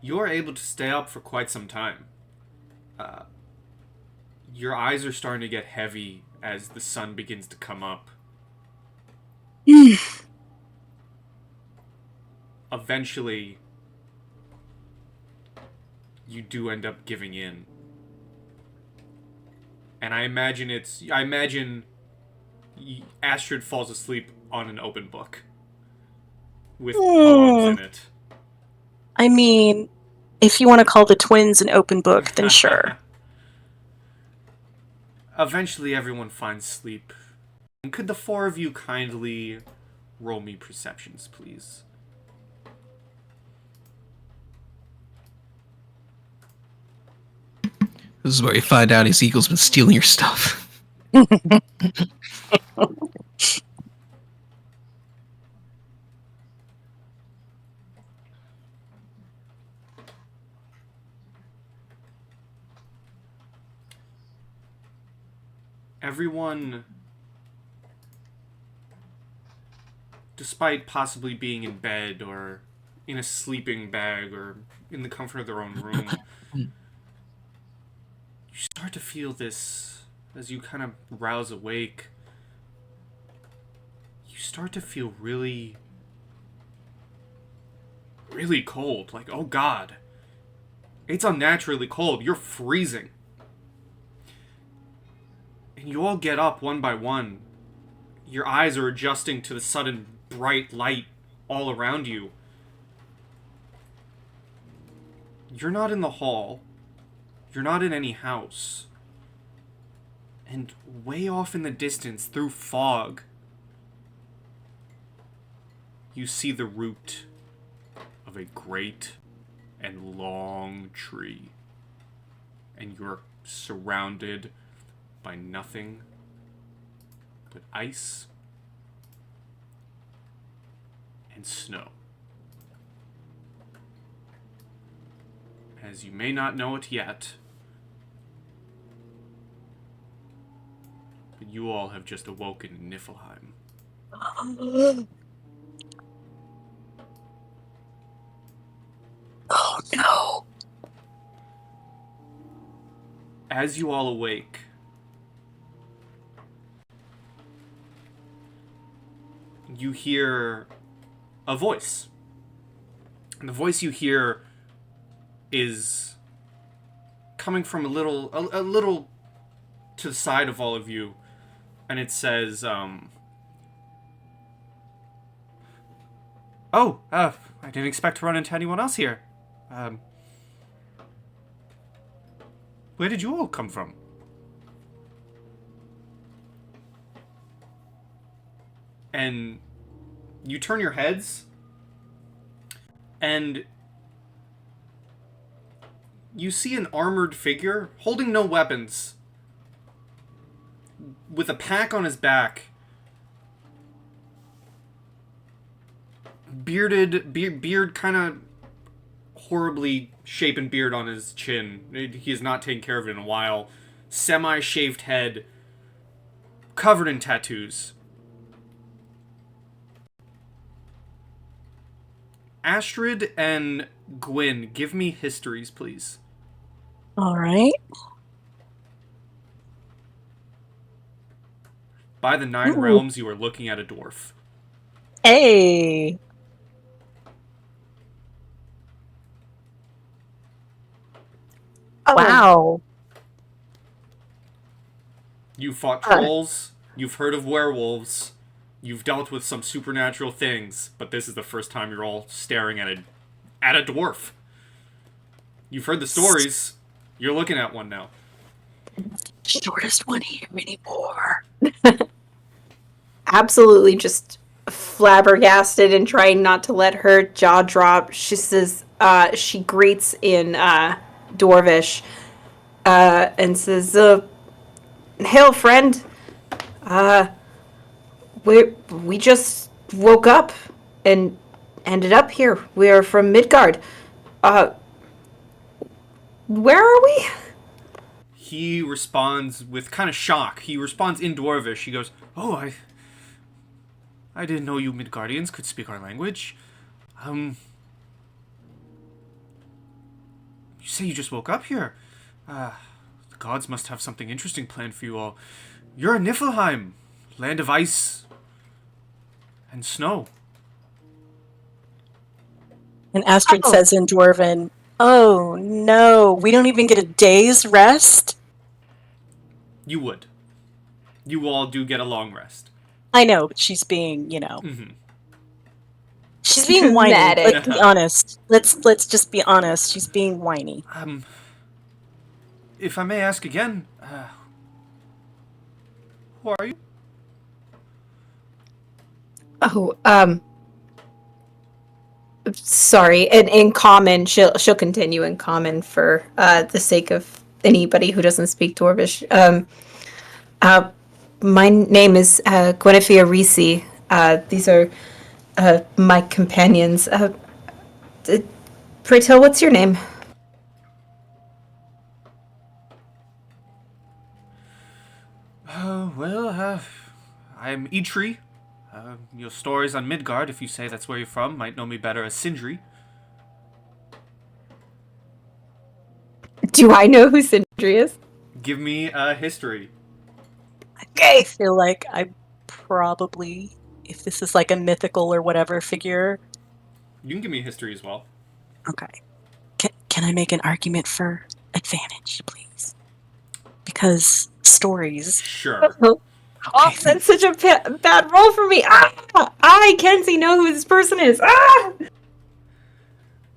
you're able to stay up for quite some time. Your eyes are starting to get heavy as the sun begins to come up. Eventually, you do end up giving in. And I imagine Astrid falls asleep on an open book with poems in it. I mean, if you want to call the twins an open book, then sure. Eventually, everyone finds sleep. And could the four of you kindly roll me perceptions, please? This is where you find out Ezekiel's been stealing your stuff. Everyone, despite possibly being in bed or in a sleeping bag or in the comfort of their own room, you start to feel this as you kind of rouse awake. You start to feel really, really cold. Like, oh God, it's unnaturally cold. You're freezing. And you all get up one by one. Your eyes are adjusting to the sudden bright light all around you. You're not in the hall. You're not in any house. And way off in the distance, through fog, you see the root of a great and long tree. And you're surrounded by nothing but ice and snow. As you may not know it yet, but you all have just awoken in Niflheim. Oh no. As you all awake, you hear a voice. And the voice you hear is coming from a little to the side of all of you, and it says, I didn't expect to run into anyone else here. Where did you all come from? And you turn your heads, and you see an armored figure holding no weapons, with a pack on his back, beard kind of horribly shapen beard on his chin. He has not taken care of it in a while. Semi-shaved head, covered in tattoos. Astrid and Gwyn, give me histories, please. All right. By the Nine Ooh. Realms, you are looking at a dwarf. Hey. Oh. Wow. You fought trolls, you've heard of werewolves, you've dealt with some supernatural things, but this is the first time you're all staring at a dwarf. You've heard the stories, you're looking at one now. Shortest one here anymore. Absolutely just flabbergasted and trying not to let her jaw drop. She says, she greets in Dwarvish and says, "Hail, friend. We just woke up and ended up here. We are from Midgard. Where are we?" He responds with kind of shock. He responds in Dwarvish. He goes, "Oh, I didn't know you Midgardians could speak our language. say you just woke up here. The gods must have something interesting planned for you all. You're in Niflheim, land of ice and snow. And Astrid says in Dwarven, "Oh no, we don't even get a day's rest?" You would. You all do get a long rest. I know, but she's being, Mm-hmm. she's being whiny. Dramatic. Let's be honest. Let's just be honest. She's being whiny. If I may ask again, who are you? Oh, sorry. And in common, she'll continue in common for the sake of anybody who doesn't speak Dwarvish. My name is Guinevere Risi. These are my companions. Pray tell, what's your name? I'm Eitri. Your stories on Midgard, if you say that's where you're from, might know me better as Sindri. Do I know who Sindri is? Give me a history. I feel like I probably, if this is like a mythical or whatever figure. You can give me a history as well. Okay. Can I make an argument for advantage, please? Because stories. Sure. Oh, that's such a bad roll for me. I, Kenzie, know who this person is.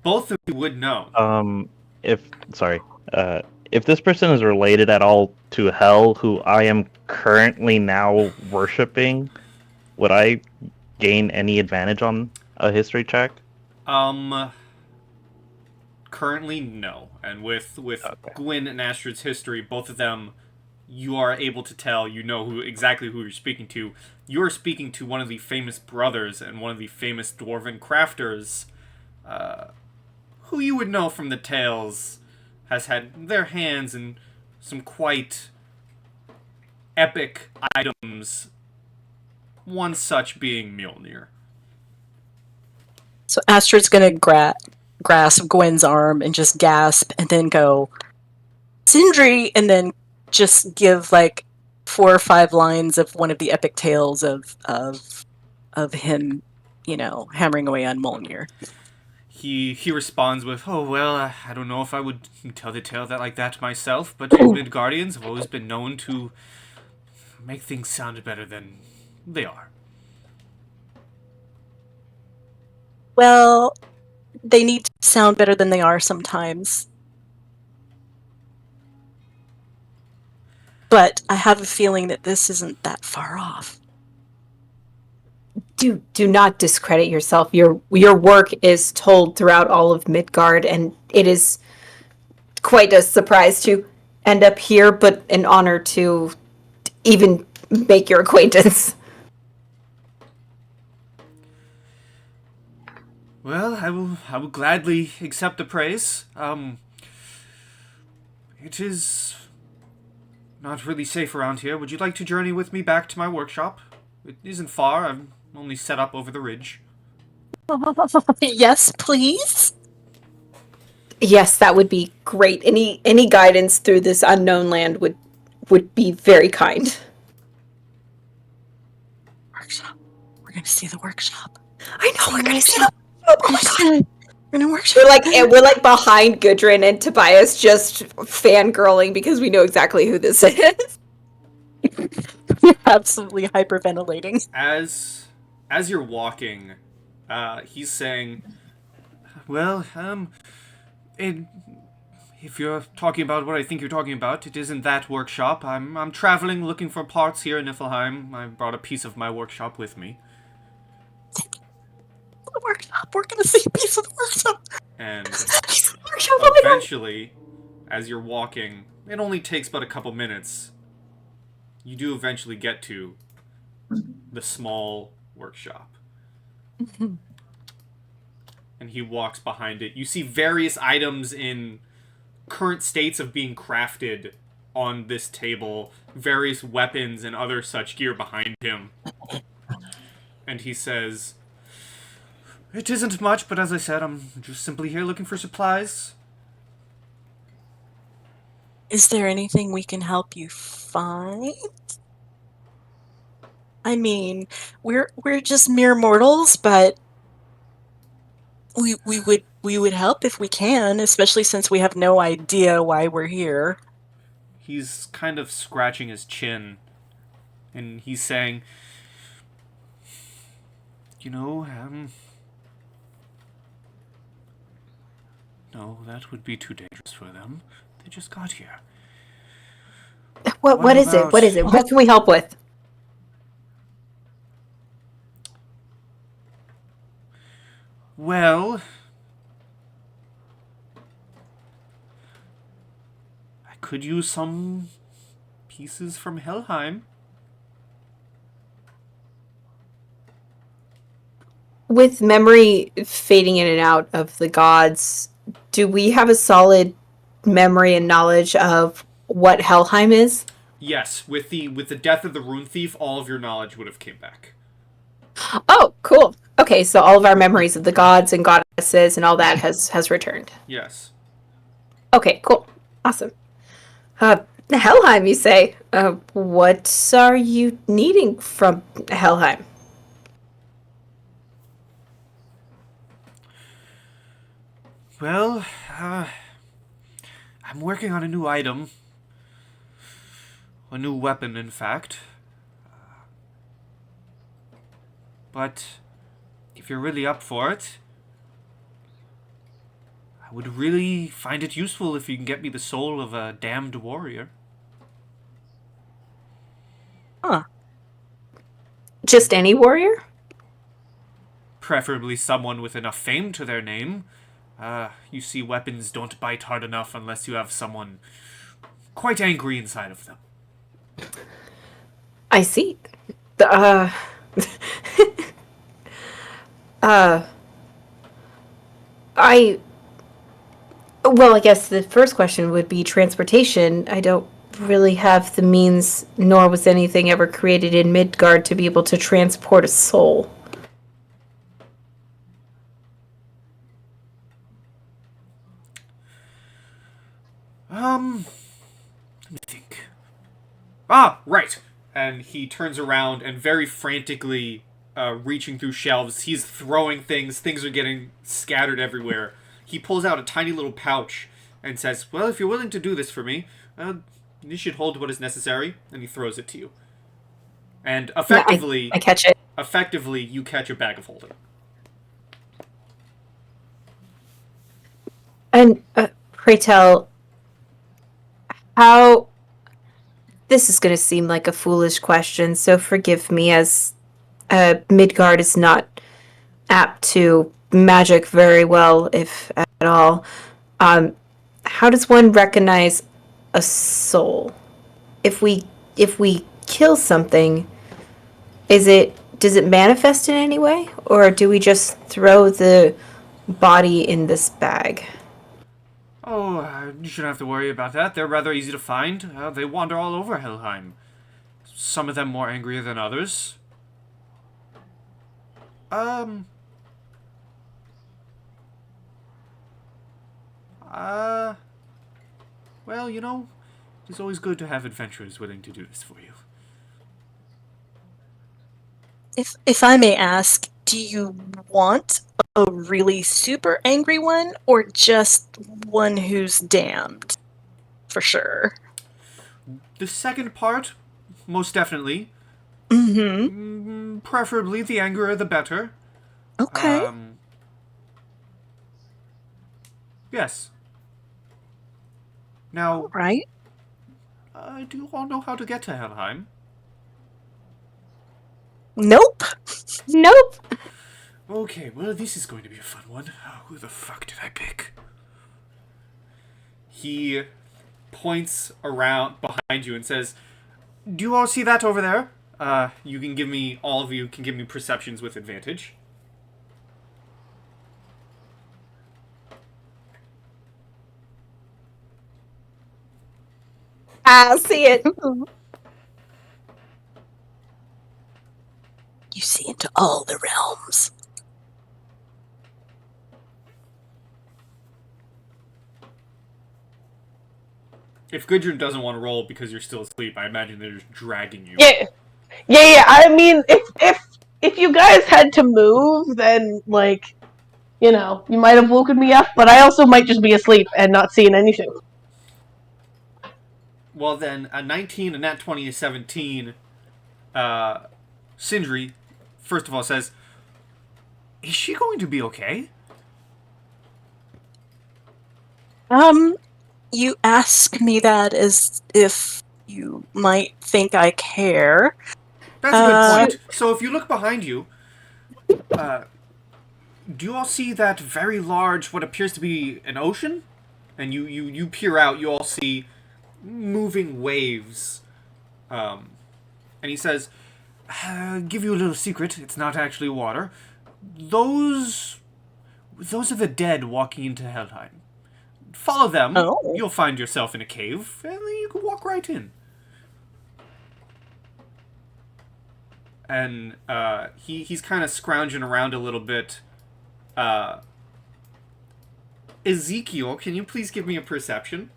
Both of you would know. If this person is related at all to Hel, who I am currently now worshipping, would I gain any advantage on a history check? Currently, no. And with Okay. Gwyn and Astrid's history, both of them, you are able to tell, you know exactly who you're speaking to. You're speaking to one of the famous brothers and one of the famous dwarven crafters, who you would know from the tales has had their hands in some quite epic items, one such being Mjolnir. So Astrid's gonna grasp Gwen's arm and just gasp and then go, Sindri, and then just give like 4 or 5 lines of one of the epic tales of him, hammering away on Mjolnir. He responds with, "Oh well, I don't know if I would tell the tale like that myself, but Midgardians have always been known to make things sound better than they are." Well, they need to sound better than they are sometimes. But I have a feeling that this isn't that far off. Do not discredit yourself. Your work is told throughout all of Midgard, and it is quite a surprise to end up here, but an honor to even make your acquaintance. Well, I will gladly accept the praise. It is not really safe around here. Would you like to journey with me back to my workshop? It isn't far. I'm only set up over the ridge. Yes, please. Yes, that would be great. Any guidance through this unknown land would be very kind. Workshop. We're gonna see the workshop. I know, we're gonna see the oh my god. We're gonna workshop. We're like behind Gudrun and Tobias, just fangirling because we know exactly who this is. Absolutely hyperventilating. As you're walking, he's saying, "Well, if you're talking about what I think you're talking about, it isn't that workshop. I'm traveling, looking for parts here in Niflheim. I brought a piece of my workshop with me." The workshop. We're gonna see a piece of the workshop. And Workshop, oh my god. eventually, as you're walking, it only takes but a couple minutes. You do eventually get to the small workshop. And he walks behind it. You see various items in current states of being crafted on this table, various weapons and other such gear behind him. And he says, "It isn't much, but as I said, I'm just simply here looking for supplies. Is there anything we can help you find? I mean, we're just mere mortals, but we would help if we can, especially since we have no idea why we're here. He's kind of scratching his chin, and he's saying, you know, no, that would be too dangerous for them. They just got here. What is it? What is it? What can we help with? Well, I could use some pieces from Helheim. With memory fading in and out of the gods, do we have a solid memory and knowledge of what Helheim is? Yes, with the death of the rune thief, all of your knowledge would have came back. Oh, cool. Okay, so all of our memories of the gods and goddesses and all that has returned. Yes. Okay, cool. Awesome. Helheim, you say? What are you needing from Helheim? Well, I'm working on a new item. A new weapon, in fact. But if you're really up for it, I would really find it useful if you can get me the soul of a damned warrior. Huh. Just any warrior? Preferably someone with enough fame to their name. You see, weapons don't bite hard enough unless you have someone quite angry inside of them. I see. Uh, I. Well, I guess the first question would be transportation. I don't really have the means, nor was anything ever created in Midgard to be able to transport a soul. Let me think. Ah, right. And he turns around and very frantically reaching through shelves. He's throwing things. Things are getting scattered everywhere. He pulls out a tiny little pouch and says, well, if you're willing to do this for me, you should hold what is necessary. And he throws it to you. And effectively, I catch it. Effectively, you catch a bag of holding. And pray tell, how... This is going to seem like a foolish question, so forgive me, as Midgard is not apt to magic very well, if at all. How does one recognize a soul? If we kill something, does it manifest in any way, or do we just throw the body in this bag? Oh, you shouldn't have to worry about that. They're rather easy to find. They wander all over Helheim. Some of them more angrier than others. Well, you know, it's always good to have adventurers willing to do this for you. If I may ask, do you want a really super angry one or just one who's damned? For sure. The second part, most definitely. Mm-hmm. Preferably the angrier the better. Okay. Yes. Now, Right. do you all know how to get to Helheim? Nope. Nope. Okay, well, this is going to be a fun one. Who the fuck did I pick? He points around behind you and says, do you all see that over there? You can give me, all of you can give me perceptions with advantage. I see it. You see into all the realms. If Gudrun doesn't want to roll because you're still asleep, I imagine they're just dragging you. Yeah. I mean, if you guys had to move, then like, you know, you might have woken me up. But I also might just be asleep and not seeing anything. Well, then, a 19, a nat 20, a 17, Sindri, first of all, says, is she going to be okay? You ask me that as if you might think I care. That's a good point. So if you look behind you, do you all see that very large, what appears to be an ocean? And you peer out, you all see moving waves. And he says, give you a little secret, it's not actually water. Those are the dead walking into Helheim. Follow them, you'll find yourself in a cave, and then you can walk right in. And he's kind of scrounging around a little bit. Ezekiel, can you please give me a perception?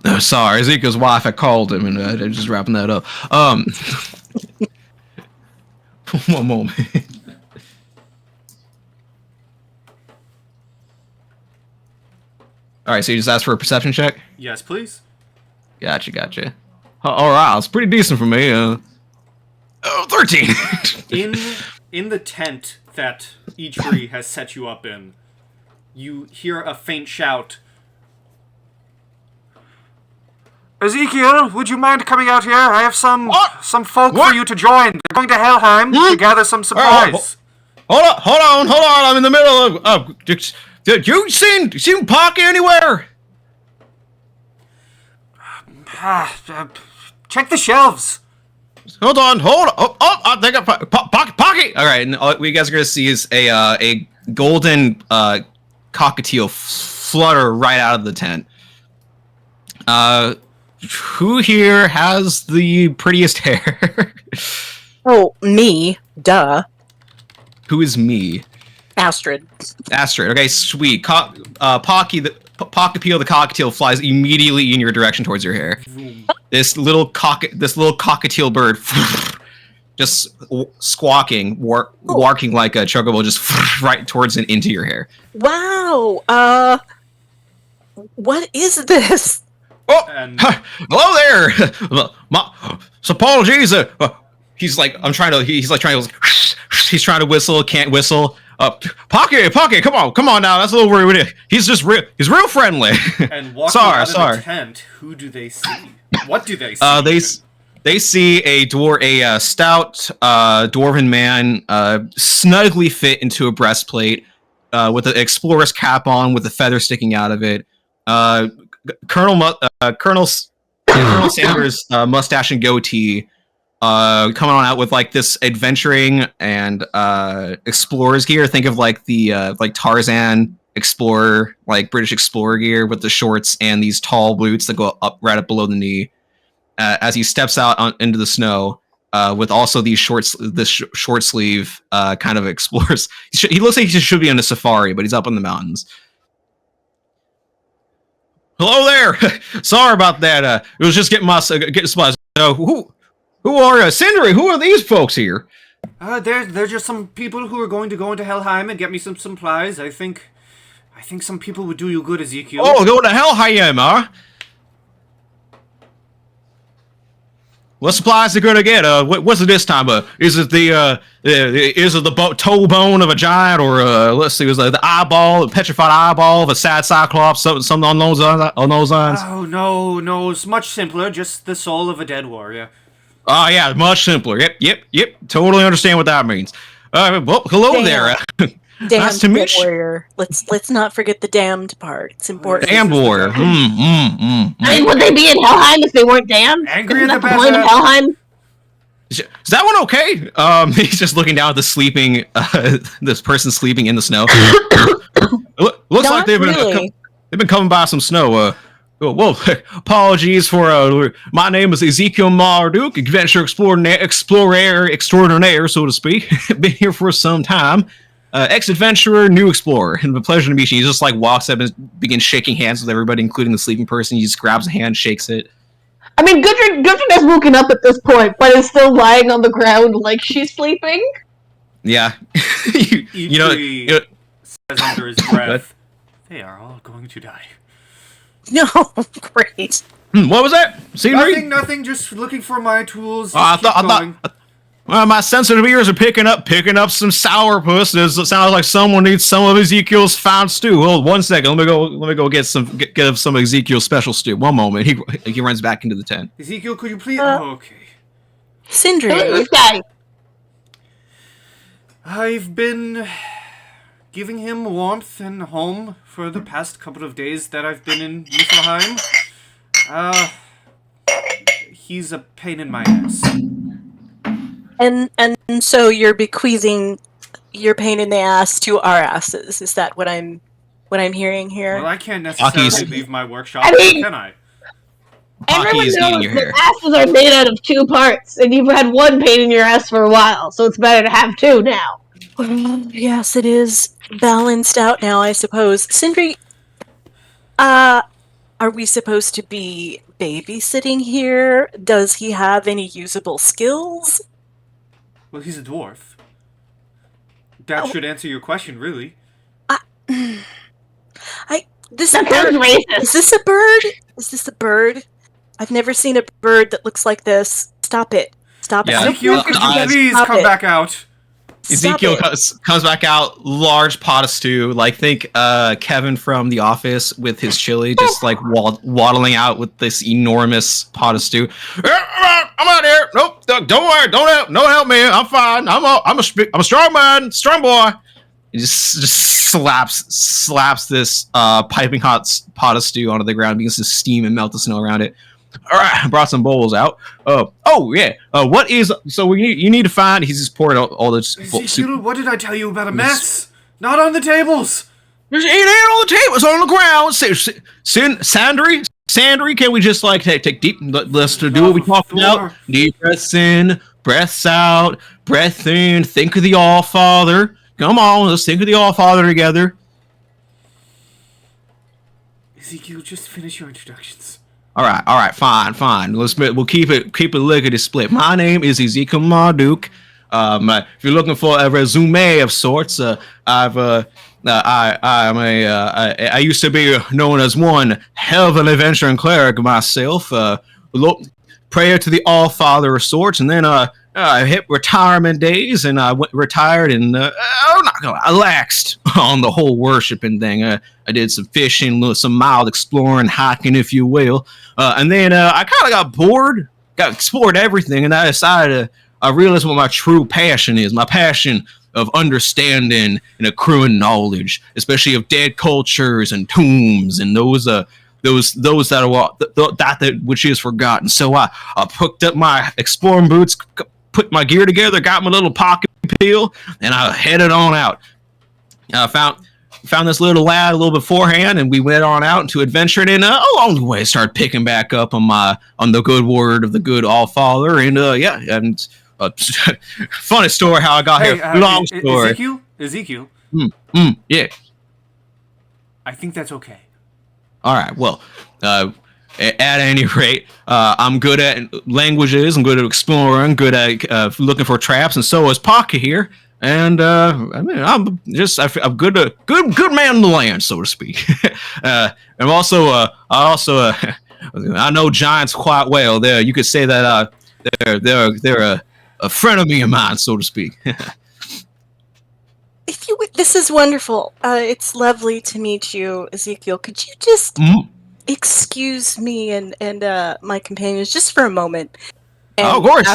Oh, sorry, Ezekiel's wife had called him, and I'm just wrapping that up. One moment. All right, so you just asked for a perception check? Yes, please. Gotcha. All right, it's pretty decent for me. 13. In the tent that Eitri has set you up in, you hear a faint shout. Ezekiel, would you mind coming out here? I have some folk for you to join. They're going to Helheim to gather some supplies. Hold on. I'm in the middle of. You seen Pocky anywhere? Check the shelves. Hold on. I think Pocky. All right, and what you guys are gonna see is a golden cockatiel flutter right out of the tent. Who here has the prettiest hair? Oh, me. Duh. Who is me? Astrid. Okay, sweet. Pocky the cockatiel flies immediately in your direction towards your hair. This little cockatiel bird, just squawking, barking like a chocobo, just right towards and into your hair. Wow. What is this? Oh, hello there. So apologies. He's trying to whistle, can't whistle. Pocky, come on now. That's a little weird. He's real friendly. And walking out of the tent, who do they see? What do they see? They see a stout dwarven man, snugly fit into a breastplate, with an explorer's cap on, with a feather sticking out of it. Colonel Sanders' mustache and goatee, coming on out with like this adventuring and explorer's gear. Think of like the like Tarzan explorer, like British explorer gear with the shorts and these tall boots that go right up below the knee. As he steps out into the snow, with also these short sleeve kind of explorers. He looks like he should be on a safari, but he's up in the mountains. Hello there. Sorry about that. It was just getting supplies. Who are Sindri? Who are these folks here? They're just some people who are going to go into Helheim and get me some supplies. I think some people would do you good, Ezekiel. Oh, go to Helheim, huh? What supplies are gonna get? What's it this time? Is it the toe bone of a giant, or let's see, was the eyeball, the petrified eyeball of a sad cyclops, something on those lines? Oh no, it's much simpler. Just the soul of a dead warrior. Oh yeah, much simpler. Yep. Totally understand what that means. Well, hello there. Nice to meet you. Warrior. Let's not forget the damned part. It's important. Damned warrior. I mean, would they be in Helheim if they weren't damned? Angry Isn't at that the the point of Helheim? Is that one okay? He's just looking down at the sleeping, this person sleeping in the snow. Looks Not like they've been coming by some snow. Oh, well, apologies for my name is Ezekiel Marduk, adventure explorer extraordinaire, so to speak. Been here for some time. Ex-adventurer, new explorer, and a pleasure to meet you. He just like walks up and begins shaking hands with everybody, including the sleeping person. He just grabs a hand, shakes it. I mean, Gudrun has woken up at this point, but is still lying on the ground like she's sleeping. Yeah, you know, says under his breath, "They are all going to die." No, great. What was that? Scenery? Nothing. Just looking for my tools. I thought. Well, my sensitive ears are picking up some sourpuss. It sounds like someone needs some of Ezekiel's fine stew. Hold 1 second. Let me go get some Ezekiel's special stew. One moment. He runs back into the tent. Ezekiel, could you please? Okay. Sindri. This guy. I've been giving him warmth and home for the past couple of days that I've been in Niflheim. He's a pain in my ass. And so you're bequeathing your pain in the ass to our asses. Is that what I'm hearing here? Well, I can't necessarily leave my workshop, can I? Everyone is eating knows your that hair. asses are made out of 2 parts, and you've had 1 pain in your ass for a while, so it's better to have 2 now. Well, yes, it is balanced out now, I suppose. Sindri, are we supposed to be babysitting here? Does he have any usable skills? Well, he's a dwarf. That should answer your question, really. This That bird, sounds racist. is this a bird? Is this a bird? I've never seen a bird that looks like this. Stop it. Stop Yeah. it. Ezekiel, could you please Stop come it. back out? Stop Ezekiel it. comes back out, large pot of stew. Like think Kevin from The Office with his chili, just like waddling out with this enormous pot of stew. I'm out here. Nope, don't worry. Don't help me. I'm fine. I'm a strong man, strong boy. He just slaps this piping hot pot of stew onto the ground, begins to steam and melt the snow around it. All right, I brought some bowls out. What is so you need to find? He's just pouring all this Ezekiel, soup. what did I tell you about a mess? Not on the tables. There's 8 on the table. It's on the ground. Sandry, can we just like take deep? Let's do what we talked about. Deep breaths in, breaths out, breath in. Think of the All Father. Come on, let's think of the All Father together. Ezekiel, just finish your introductions. All right, fine. We'll keep it lickety split. My name is Ezekiel Marduk. If you're looking for a resume of sorts, I used to be known as one hell of an adventuring cleric myself. Prayer to the All Father of sorts, and then I hit retirement days, and I retired, and I laxed on the whole worshiping thing. I did some fishing, some mild exploring, hiking, if you will, and then I kind of got bored, explored everything, and I realized what my true passion is. My passion of understanding and accruing knowledge, especially of dead cultures and tombs and those that are that which is forgotten. So I picked up my exploring boots, put my gear together, got my little pocket peel, and I headed on out. I found this little lad a little beforehand, and we went on out into adventuring. And along the way, I started picking back up on the good word of the good All Father. And funny story how I got here. Long story. Ezekiel. Yeah. I think that's okay. All right. Well, at any rate, I'm good at languages. I'm good at exploring. Good at looking for traps, and so is Pocky here. And I'm good man in the land, so to speak. I'm also I know giants quite well. There, you could say that they're a friend of me and mine, so to speak. If you would, this is wonderful. It's lovely to meet you, Ezekiel. Could you just excuse me and my companions just for a moment? And of course.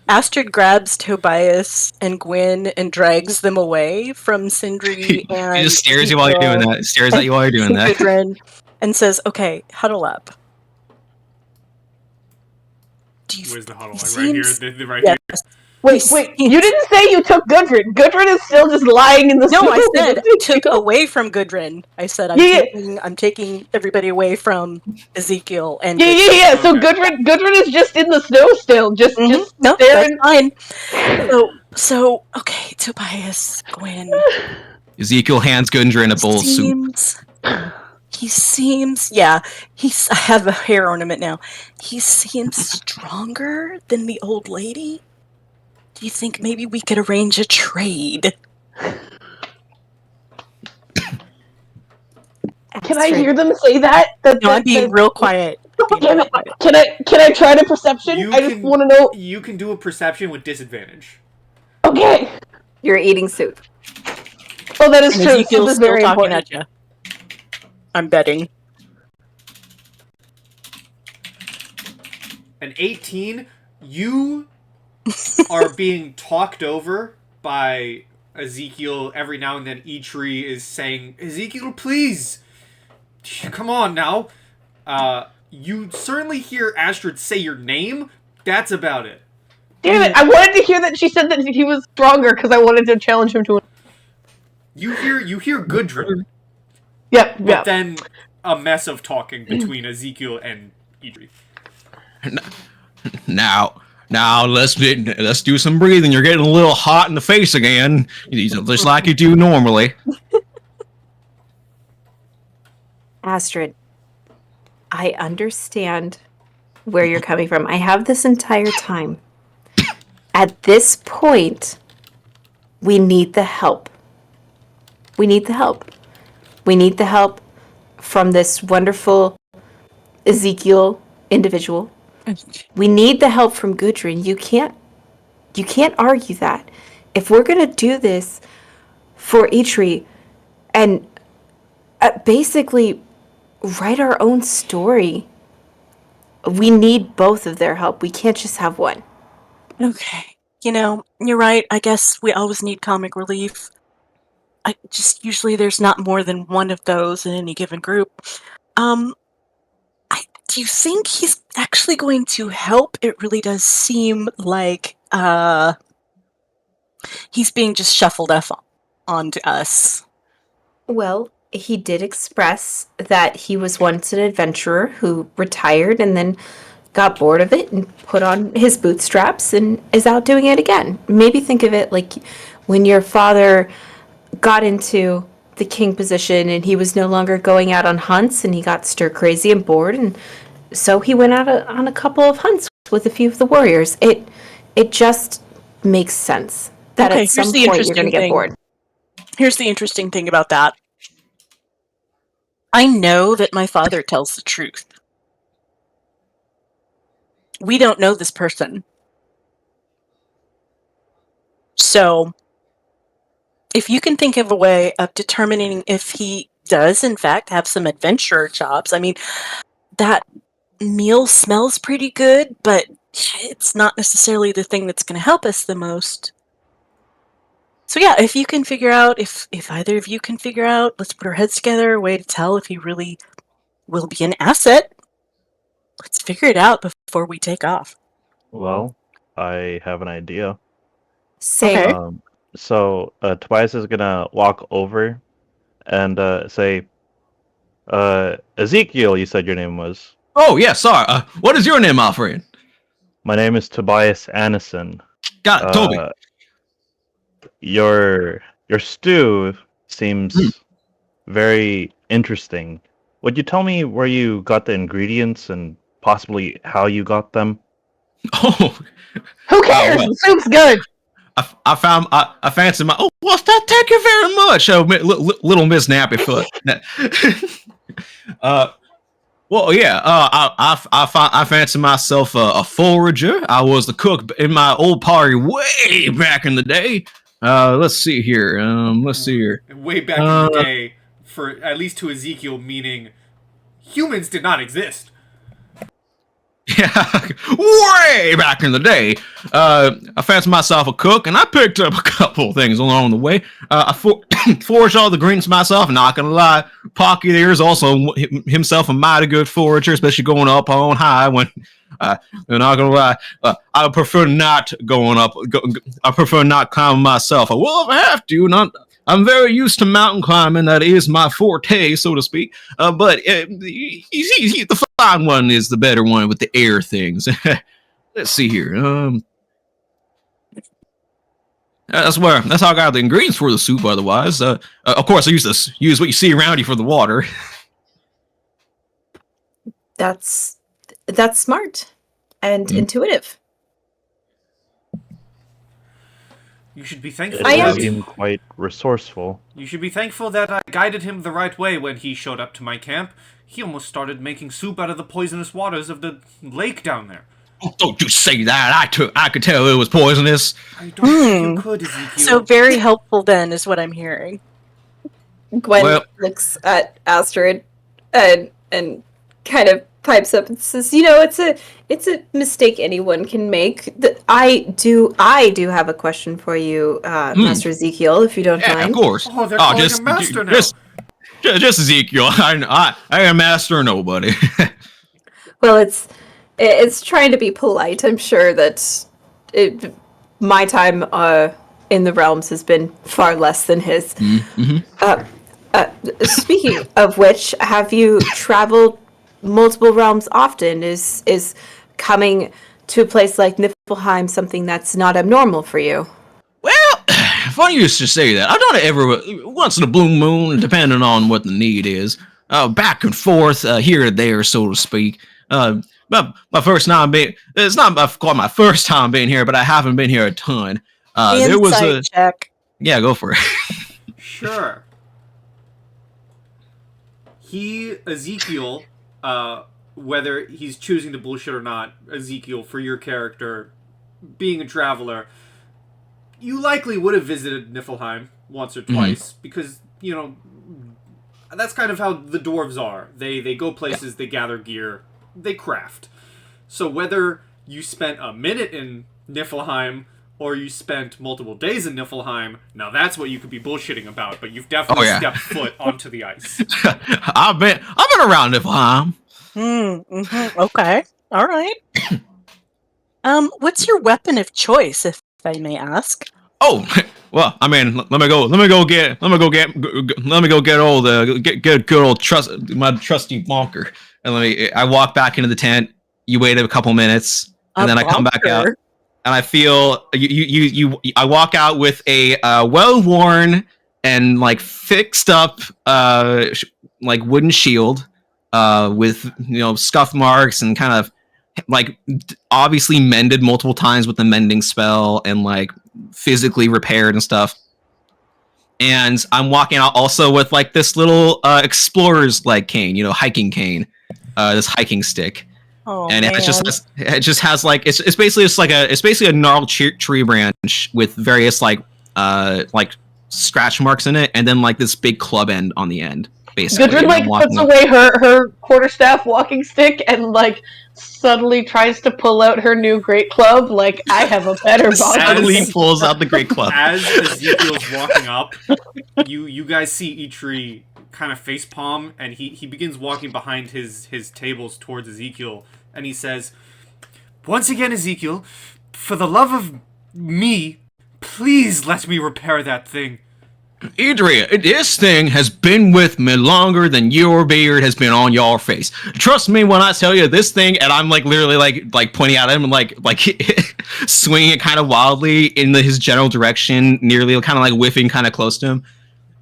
Astrid grabs Tobias and Gwyn and drags them away from Sindri. And he just stares at you while you're doing that. Stares at you while you're doing that. Gudrun, and says, "Okay, huddle up." Where's the huddle? Seems, Right here. yes. Wait, you didn't say you took Gudrun. Gudrun is still just lying in the No, snow. I said took away from Gudrun. I said I'm taking everybody away from Ezekiel and Yeah. So Okay. Gudrun is just in the snow still, just no, staring. that's fine. So okay, Tobias, Gwen. Ezekiel hands Gundren a bowl of soup. He seems, yeah, I have a hair ornament now. He seems stronger than the old lady. Do you think maybe we could arrange a trade? Can I hear them say that? No, I'm being real quiet. Damn it! Can I try to perception? I just want to know. You can do a perception with disadvantage. Okay. You're eating soup. Oh, that is true. Ezekiel's Soup is still very talking important. at you. I'm betting. An 18, you are being talked over by Ezekiel. Every now and then Eitri is saying, Ezekiel, please! Come on now. You certainly hear Astrid say your name. That's about it. Damn it! I wanted to hear that she said that he was stronger because I wanted to challenge him to. You hear Gudrun. Yep. But then a mess of talking between Ezekiel and Eitri. Now, let's do some breathing. You're getting a little hot in the face again, just like you do normally. Astrid, I understand where you're coming from. I have this entire time. At this point, we need the help. We need the help. We need the help from this wonderful Ezekiel individual. We need the help from Gudrun. You can't argue that. If we're gonna do this for Eitri and basically write our own story, we need both of their help. We can't just have one. Okay. You're right. I guess we always need comic relief. Usually there's not more than one of those in any given group. Do you think he's actually going to help? It really does seem like he's being just shuffled up onto us. Well, he did express that he was once an adventurer who retired and then got bored of it and put on his bootstraps and is out doing it again. Maybe think of it like when your father got into the king position and he was no longer going out on hunts and he got stir crazy and bored, and so he went out on a couple of hunts with a few of the warriors. It just makes sense that at some point you're going to get bored. Here's the interesting thing about that. I know that my father tells the truth. We don't know this person. So, if you can think of a way of determining if he does, in fact, have some adventurer chops, I mean, that meal smells pretty good, but it's not necessarily the thing that's going to help us the most. So yeah, if you can figure out, if either of you can figure out, let's put our heads together, a way to tell if he really will be an asset. Let's figure it out before we take off. Well, I have an idea. Say, Okay. So Tobias is gonna walk over and say, Ezekiel, you said your name was. Oh, yeah, sorry. What is your name, my friend? My name is Tobias Annison. Got it, Toby. Your stew seems very interesting. Would you tell me where you got the ingredients and possibly how you got them? Oh, Who cares? well. The soup's good. I fancy my. Oh, well, thank you very much. Oh, little Miss Nappyfoot. Well, yeah. I fancy myself a forager. I was the cook in my old party way back in the day. Let's see here. Way back in the day, for at least to Ezekiel, meaning humans did not exist. Yeah, way back in the day, I fancied myself a cook, and I picked up a couple of things along the way. I foraged all the greens myself, not gonna lie. Pocky there is also himself a mighty good forager, especially going up on high when You're not gonna lie. I prefer not going up. I prefer not climbing myself. I will if I have to. I'm very used to mountain climbing. That is my forte, so to speak. But the flying one is the better one with the air things. Let's see here. That's how I got the ingredients for the soup. Otherwise, of course, I use what you see around you for the water. That's smart and intuitive. You should be thankful. It does seem quite resourceful. You should be thankful that I guided him the right way when he showed up to my camp. He almost started making soup out of the poisonous waters of the lake down there. Oh, don't you say that! I could tell it was poisonous. I don't think you could, Ezekiel. So very helpful then, is what I'm hearing. Gwen looks at Astrid and kind of pipes up and says, it's a mistake anyone can make. I do have a question for you, Master Ezekiel, if you don't mind. Of course. Oh, they're calling him Master now. Just Ezekiel. I am Master nobody. Well, it's trying to be polite. I'm sure that my time in the realms has been far less than his. Speaking of which, have you traveled multiple realms often? Is coming to a place like Niflheim something that's not abnormal for you? Well, funny you should say that. I've done it every once in a blue moon, depending on what the need is. Back and forth, here and there, so to speak. My first time being, it's not quite my first time being here, but I haven't been here a ton. There was a check. Yeah, go for it. Sure. Ezekiel, whether he's choosing to bullshit or not, Ezekiel, for your character, being a traveler, you likely would have visited Niflheim once or twice, because, that's kind of how the dwarves are. They go places, they gather gear, they craft. So whether you spent a minute in Niflheim or you spent multiple days in Niflheim, now that's what you could be bullshitting about, but you've definitely stepped foot onto the ice. I've been around Niflheim. Okay. All right. What's your weapon of choice, if I may ask? Oh, well, I mean, let me go get good old my trusty bonker. And I walk back into the tent. You wait a couple minutes, and then I come back out, and I feel I walk out with a well-worn and fixed up wooden shield with scuff marks and kind of obviously mended multiple times with the mending spell and physically repaired and stuff. And I'm walking out also with this little explorer's cane, hiking cane, this hiking stick. Oh, and man. it just has it's basically a gnarled tree branch with various scratch marks in it, and then this big club end on the end. Basically, Gudrun puts away her quarterstaff walking stick and suddenly tries to pull out her new great club. I have a better box. Suddenly pulls out the great club. As Ezekiel's walking up, you guys see Eitri kind of facepalm, and he begins walking behind his tables towards Ezekiel, and he says, "Once again, Ezekiel, for the love of me, please let me repair that thing." Idria, this thing has been with me longer than your beard has been on your face. Trust me when I tell you this thing, and I'm literally pointing at him and swinging it kind of wildly in his general direction, nearly kind of whiffing kind of close to him.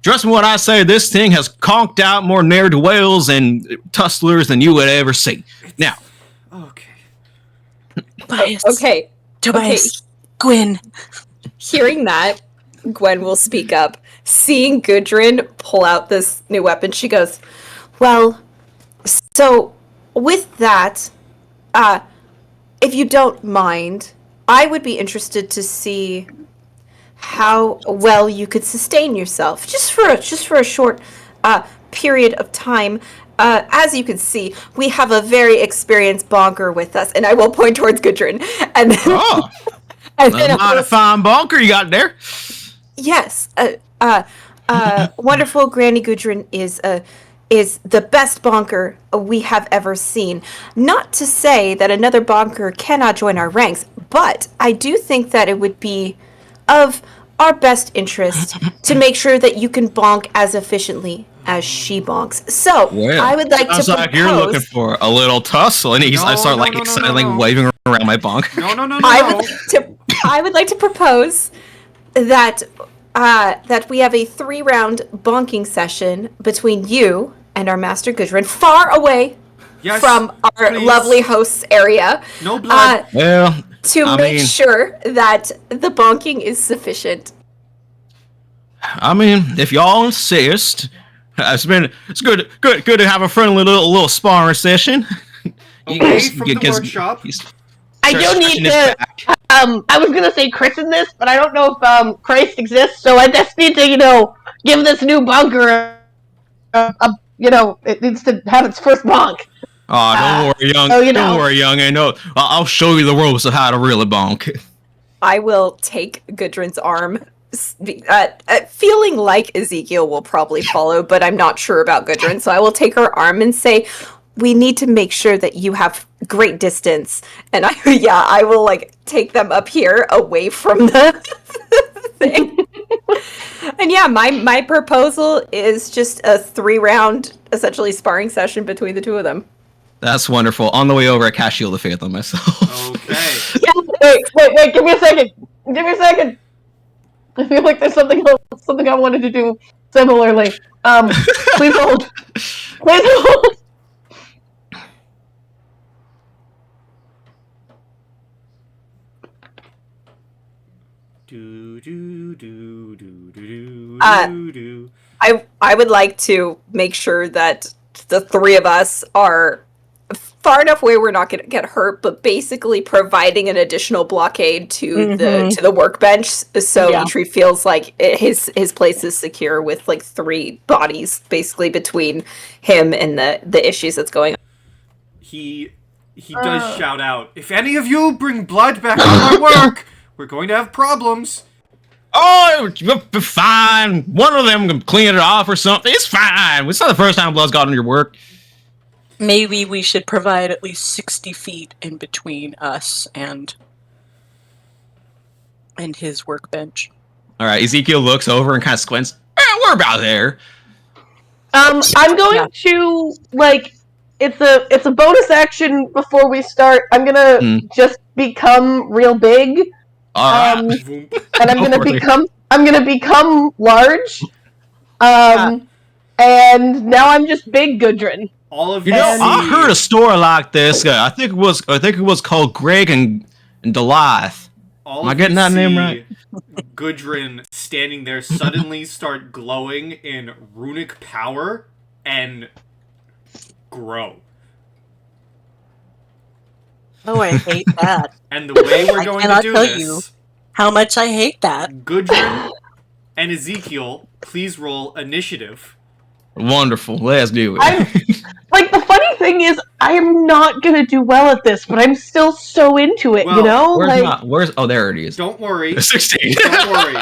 Trust me when I say this thing has conked out more ne'er-do-wells and tusslers than you would ever see. Now. Okay. Tobias. Gwen. Hearing that, Gwen will speak up. Seeing Gudrun pull out this new weapon, she goes, "Well, so with that, if you don't mind, I would be interested to see how well you could sustain yourself, just for a short period of time. As you can see, we have a very experienced bonker with us," and I will point towards Gudrun. And then, and then a fine bonker you got there. Yes, wonderful Granny Gudrun is is the best bonker we have ever seen. Not to say that another bonker cannot join our ranks, but I do think that it would be of our best interest to make sure that you can bonk as efficiently as she bonks. So, Well, I would like to sounds like you're looking propose... for a little tussle, and I start excitedly waving around my bonk. No. I would like to propose that that we have a 3-round bonking session between you and our Master Gudrun, far away Yes, from our please. lovely host's area, No blood. Well, to I make mean- sure that the bonking is sufficient. I mean, if y'all insist, it's good to have a friendly little sparring session. Away from the workshop. I do need to. I was gonna say christen this, but I don't know if Christ exists, so I just need to, give this new bunker it needs to have its first bonk. Oh, don't worry, young. Don't worry, young. I'll show you the ropes of how to really bonk. I will take Gudrun's arm, feeling like Ezekiel will probably follow, but I'm not sure about Gudrun, so I will take her arm and say, we need to make sure that you have great distance. And I will take them up here away from the thing. And my proposal is just a 3-round, essentially sparring session between the two of them. That's wonderful. On the way over, I cast Shield of Faith on myself. Okay. Wait, give me a second. I feel like there's something I wanted to do similarly. Please hold. I would like to make sure that the 3 of us are far enough away we're not going to get hurt, but basically providing an additional blockade to the workbench, so Eitri feels like his place is secure with 3 bodies basically between him and the issues that's going on. He does shout out, if any of you bring blood back on my work, we're going to have problems. Oh, you'll be fine. One of them can clean it off or something. It's fine. It's not the first time blood's got on your work. Maybe we should provide at least 60 feet in between us and his workbench. All right, Ezekiel looks over and kind of squints. We're about there. I'm going to it's a bonus action before we start. I'm gonna just become real big. All right. And I'm gonna become large. And now I'm just big Gudrun. All of I heard a story like this. I think it was called Greg and Goliath. Am I getting that name right? Gudrun standing there suddenly start glowing in runic power and grow. Oh, I hate that. And the way we're going to do this... you how much I hate that. Gudrun and Ezekiel, please roll initiative. Wonderful. Let's do it. The funny thing is, I am not gonna do well at this, but I'm still so into it, Where's oh, there it is. Don't worry. 16. Don't worry.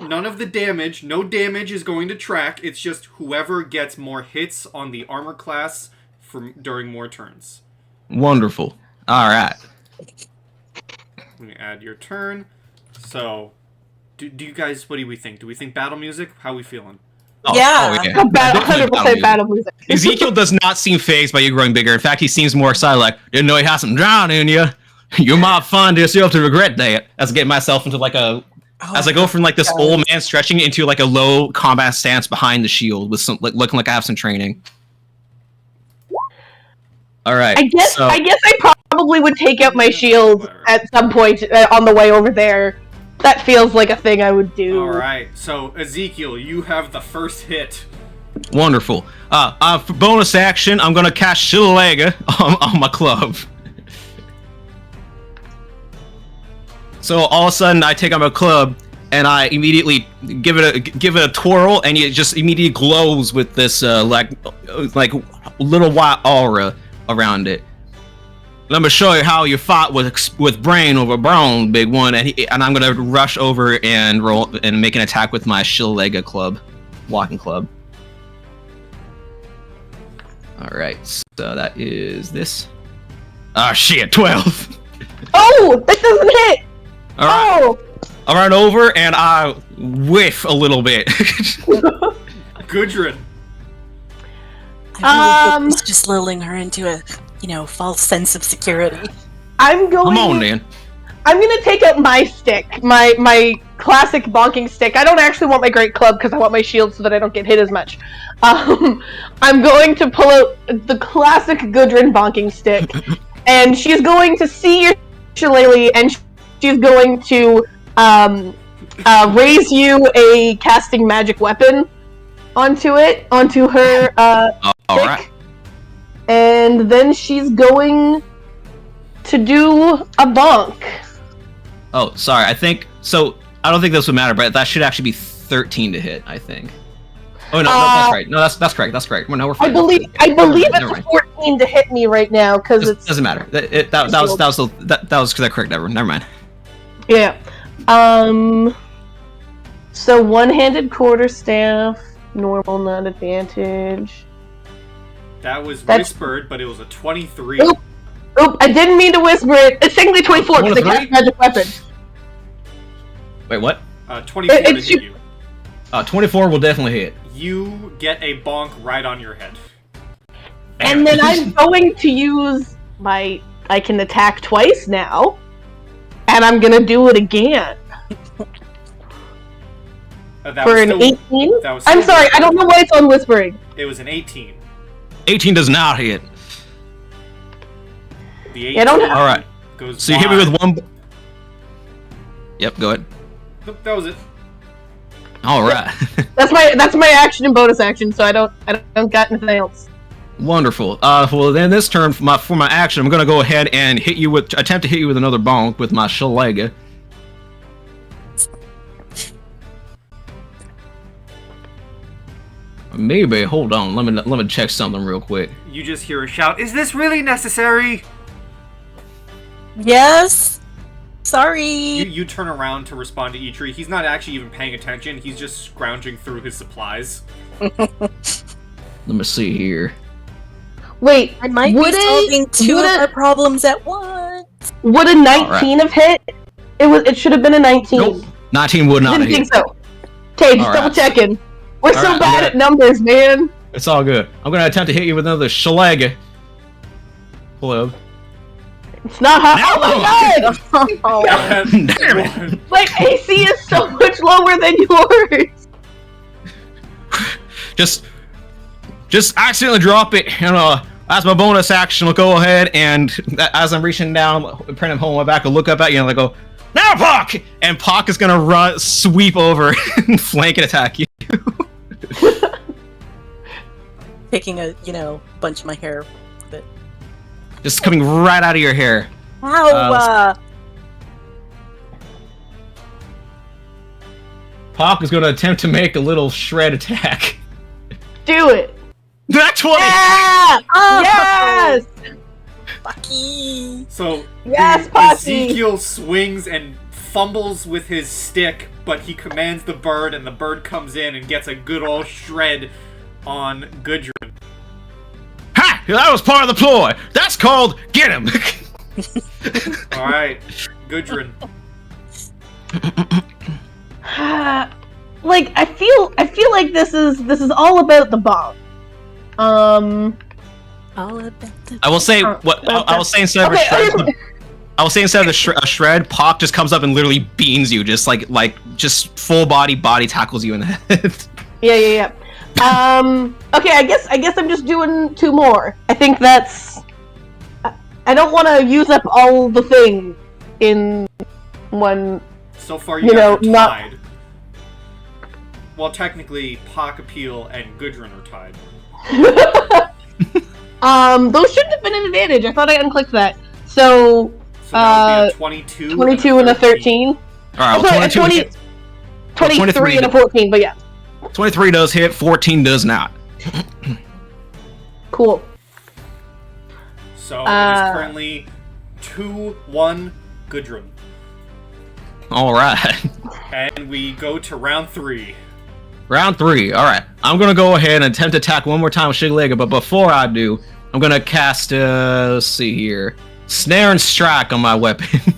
None of the damage, no damage is going to track. It's just whoever gets more hits on the armor class during more turns. Wonderful. All right. Let me add your turn. So, do you guys, what do we think? Do we think battle music? How are we feeling? Yeah. 100% battle music. Ezekiel does not seem phased by you growing bigger. In fact, he seems more excited, didn't know you had some drown in you. You might find yourself to regret that. As I get myself into as I go from this old man stretching into a low combat stance behind the shield with some looking like I have some training. All right. I guess I probably would take out my shield at some point on the way over there. That feels like a thing I would do. Alright, so Ezekiel, you have the first hit. Wonderful. For bonus action, I'm gonna cast Shillega on my club. So all of a sudden, I take out my club and I immediately give it a twirl, and it just immediately glows with this little white aura around it. Let me show you how you fight with brain over bone, big one. And I'm gonna rush over and roll and make an attack with my Shillega club, walking club. Alright, so that is this. Ah, shit, 12! Oh, that doesn't hit. Alright, Oh, I run over and I whiff a little bit. Gudrun. It's just lulling her into a, false sense of security. I'm going. Come on, then. I'm gonna take out my stick, my classic bonking stick. I don't actually want my great club because I want my shield so that I don't get hit as much. I'm going to pull out the classic Gudrun bonking stick, and she's going to see your shillelagh, and she's going to raise you a casting magic weapon onto her stick, Alright. and then she's going to do a bonk. Oh, sorry, I don't think this would matter, but that should actually be 13 to hit, I think. Oh, no, that's right. No, that's correct, that's correct. Well, no, we're fine. I believe Never it's mind. 14 to hit me right now because it's Doesn't matter. That was correct. Never mind. yeah. So one-handed quarterstaff, normal, not advantage. That was That's- whispered, but it was a 23. Oop. Oop! I didn't mean to whisper it. It's technically 24 because I 23? cast magic weapon. Wait, what? 24 to it's hit you- you. 24 will definitely hit. You get a bonk right on your head. And then I'm going to use I can attack twice now, and I'm gonna do it again That for was an still- 18. that was I'm still sorry, I don't know why it's on whispering. It was an 18. 18 does not hit. The 18 Yeah, I don't have- Alright, goes so you hit me wide. with one... Yep, go ahead. Nope, that was it. Alright. That's my action and bonus action, so I don't got anything else. Wonderful. Well, then this turn, for my action, I'm gonna go ahead and attempt to hit you with another bonk with my shillelagh. Maybe. Hold on. Let me check something real quick. You just hear a shout, "Is this really necessary?" Yes. Sorry. You turn around to respond to Eitri. He's not actually even paying attention. He's just scrounging through his supplies. Let me see here. Wait, I might would be solving two would of a- our problems at once. would a 19 have hit? It should have been a 19. Nope. 19 would not Didn't hit. think so. Okay, just All double right. checking. We're All so right, bad I'm at numbers, man. It's all good. I'm gonna attempt to hit you with another shillelagh. Hello. It's not hot. Oh my god! Oh, Damn it. My AC is so much lower than yours. Just accidentally drop it, and as my bonus action, I'll go ahead and as I'm reaching down, printing home my back, I'll look up at you and I go, "Now, Pock!" And Pock is gonna sweep over and flank and attack you. taking a bunch of my hair. But Just coming right out of your hair. ow! Pock is gonna attempt to make a little shred attack. Do it. That's 20! Yeah! Oh, Yes! Bucky. So Yes, the- Pocky! Ezekiel swings and fumbles with his stick, but he commands the bird, and the bird comes in and gets a good old shred on Gudrun. Ha! That was part of the ploy! That's called get him! All right, Gudrun. Like I feel like this is all about the bomb. All about the I will say what I will say instead of a shred. I will say instead of a shred, Pock just comes up and literally beans you, just like just full body tackles you in the head. Yeah. Okay, I guess I'm just doing two more. I think that's. I don't want to use up all the thing in one. So far, You you know, guys are not- tied. Well, technically, Pock Appeal and Gudrun are tied. Those shouldn't have been an advantage. I thought I unclicked that. So So that would be a 22. 22 and a 13. All right, well, Sorry, 22 hits. 23 and a 14. But yeah, 23 does hit, 14 does not. cool. So it is currently 2-1 Gudrun. All right. And we go to round 3. Round 3. All right. I'm gonna go ahead and attempt to attack one more time with Shiglega, but before I do, I'm gonna cast. Let's see here. Snare and strike on my weapon.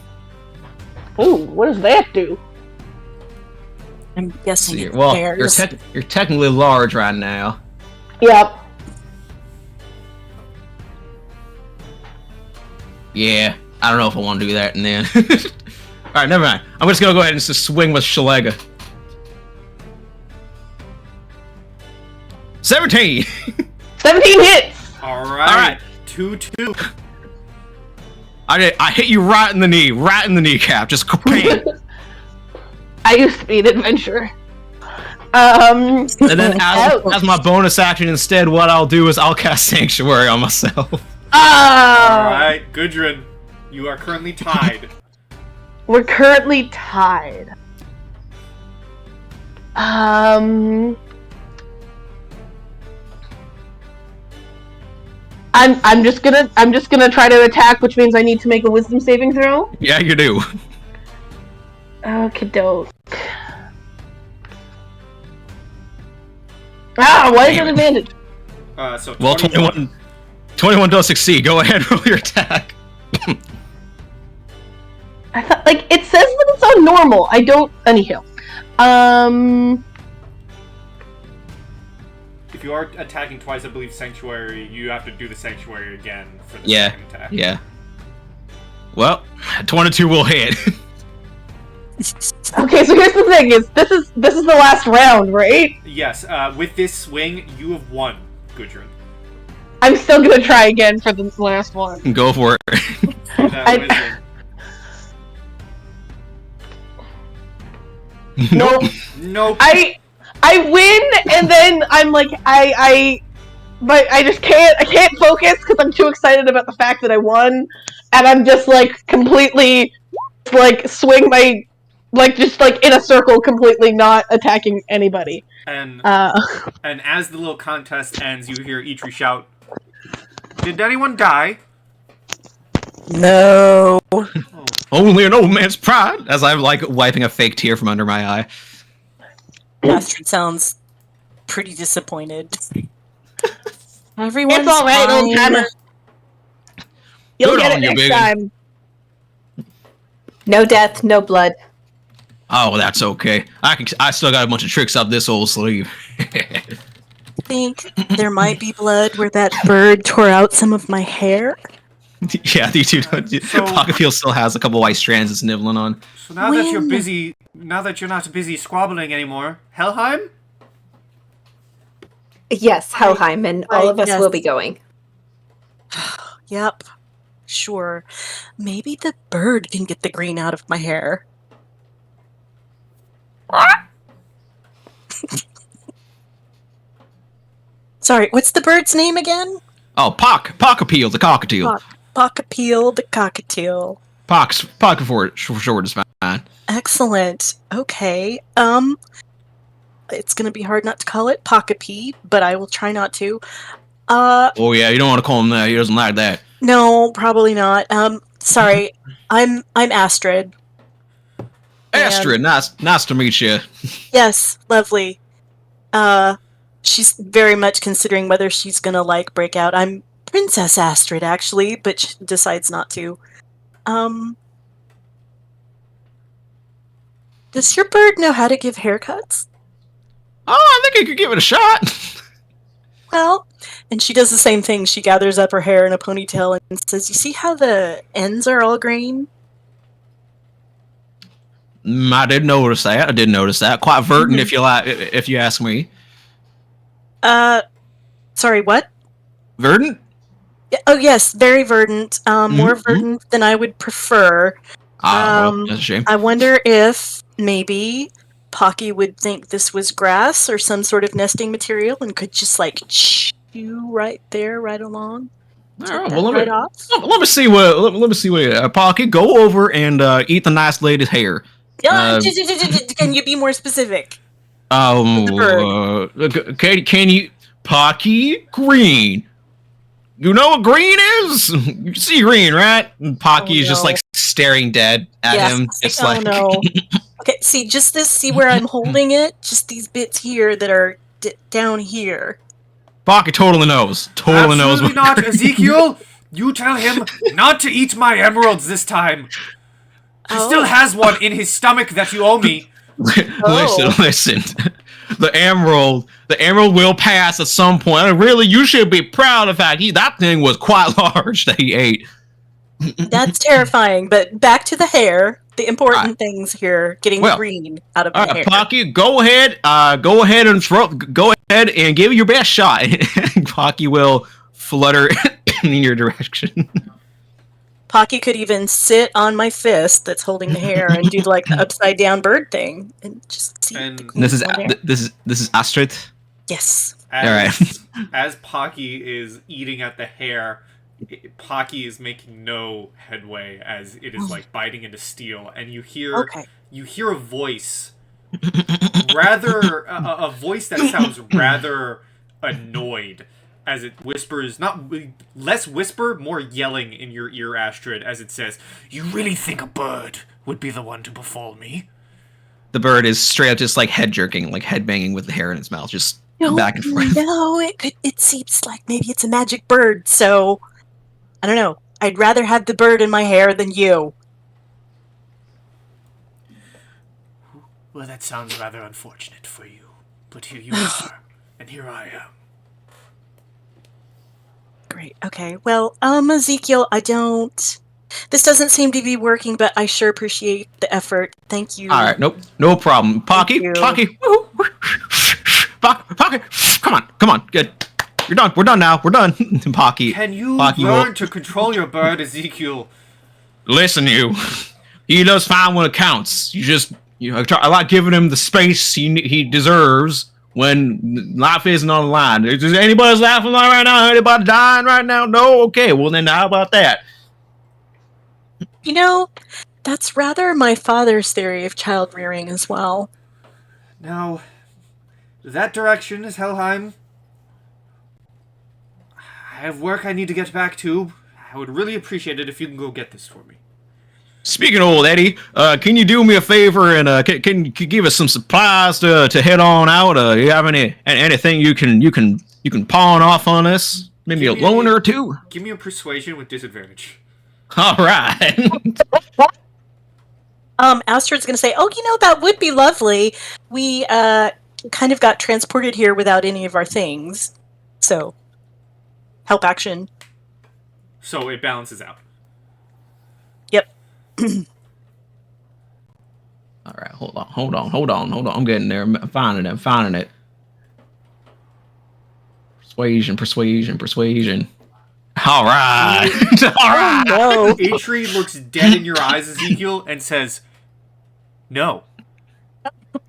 Ooh, what does that do? I'm guessing it Well, bears. you're technically large right now. Yep. Yeah, I don't know if I want to do that. And then, all right, never mind. I'm just gonna go ahead and just swing with Shalega. 17. 17 hits. All All right. 2-2. I hit you right in the knee, right in the kneecap. Just bang. I used to be an adventurer. And then Ouch. as my bonus action, instead, what I'll do is I'll cast Sanctuary on myself. Ah. All right, Gudrun, you are currently tied. We're currently tied. I'm just gonna try to attack, which means I need to make a wisdom saving throw. Yeah, you do. Okie doke. Ah, why is that advantage? So Well, 21 does succeed. Go ahead, roll your attack. I thought, like, it says that it's on normal. I don't. Anyhow. If you are attacking twice, I believe Sanctuary, you have to do the Sanctuary again for the Yeah, second attack. yeah. Well, 22 will hit. Okay, so here's the thing: this is the last round, right? Yes, with this swing, you have won, Gudrun. I'm still gonna try again for the last one. Go for it. That wisdom. Nope. Nope. I win, and then I'm like, but I just can't. I can't focus because I'm too excited about the fact that I won, and I'm just like completely, like swing my, like just like in a circle, completely not attacking anybody. And as the little contest ends, you hear Eitri shout, "Did anyone die?" No. Oh. Only an old man's pride. As I'm like wiping a fake tear from under my eye. Astrid sounds pretty disappointed. Everyone's It's all right, fine. old timer. You'll Good get on it you, next Biggin. time. No death, no blood. Oh, that's okay. I still got a bunch of tricks up this old sleeve. I think there might be blood where that bird tore out some of my hair. Yeah, these two. Pocket Peel still has a couple white strands it's nibbling on. So now that you're When? busy, now that you're not busy squabbling anymore, Helheim? Yes, Helheim, and all of us yes. will be going. Yep. Sure. Maybe the bird can get the green out of my hair. Sorry, what's the bird's name again? Oh, Pocket Peel, the cockatiel. Pockapeel the cockatiel. Pocket for short is fine. Excellent. Okay. It's gonna be hard not to call it Pockapee, but I will try not to. Oh yeah, you don't want to call him that. He doesn't like that. No, probably not. Sorry. I'm Astrid. Astrid, nice to meet you. Yes, lovely. She's very much considering whether she's gonna like break out. I'm Princess Astrid, actually, but she decides not to. Does your bird know how to give haircuts? Oh, I think I could give it a shot. Well, and she does the same thing. She gathers up her hair in a ponytail and says, "You see how the ends are all green?" I did notice that. Quite verdant, if you ask me. Sorry, what? Verdant? Oh, yes, very verdant. More verdant than I would prefer. Well, that's a shame. I wonder if maybe Pocky would think this was grass or some sort of nesting material and could just like chew right there, right along. All Take right, that well, right off. let me see what Pocky, go over and eat the nice lady's hair. Can you be more specific? The Can you Pocky green? You know what green is? You see green, right? And Pocky is just no. like staring dead at him. It's like, no. Okay, see, just this, see where I'm holding it? Just these bits here that are down here. Pocky totally knows. Totally knows. Absolutely not, Ezekiel. You tell him not to eat my emeralds this time. He still has one in his stomach that you owe me. Listen. The emerald will pass at some point. And really, you should be proud of the fact that thing was quite large that he ate. That's terrifying. But back to the hair. The important things here: getting the green out of the hair. Pocky, go ahead and give it your best shot. Pocky will flutter in your direction. Pocky could even sit on my fist that's holding the hair and do like the upside down bird thing and just see. And this is Astrid. Yes. As Pocky is eating at the hair, Pocky is making no headway as it is like biting into steel, and you hear a voice, rather a voice that sounds rather annoyed. As it whispers, less whisper, more yelling in your ear, Astrid, as it says, "You really think a bird would be the one to befall me?" The bird is straight up just like head jerking, like head banging with the hair in its mouth, just back and forth. No, it seems like maybe it's a magic bird, so I don't know. I'd rather have the bird in my hair than you. Well, that sounds rather unfortunate for you. But here you are, and here I am. Great. Okay. Well, Ezekiel, this doesn't seem to be working, but I sure appreciate the effort. Thank you. All right. Nope. No problem. Pocky. Pocky, come on. Good. You're done. We're done now. We're done. Pocky. Can you learn to control your bird, Ezekiel? Listen, he does fine when it counts. I like giving him the space he deserves when life isn't on the line. Is anybody laughing right now? Anybody dying right now? No? Okay, well then how about that? You know, that's rather my father's theory of child rearing as well. Now, that direction is Helheim. I have work I need to get back to. I would really appreciate it if you can go get this for me. Speaking of old Eddie, can you do me a favor and can you give us some supplies to head on out? You have anything you can pawn off on us? Maybe a loan or two? Give me a persuasion with disadvantage. All right. Astrid's going to say, that would be lovely. We kind of got transported here without any of our things. So, help action. So it balances out. Yep. All right, hold on. I'm getting there. I'm finding it. Persuasion. All right. All right. No. Atri looks dead in your eyes, Ezekiel, and says, "No."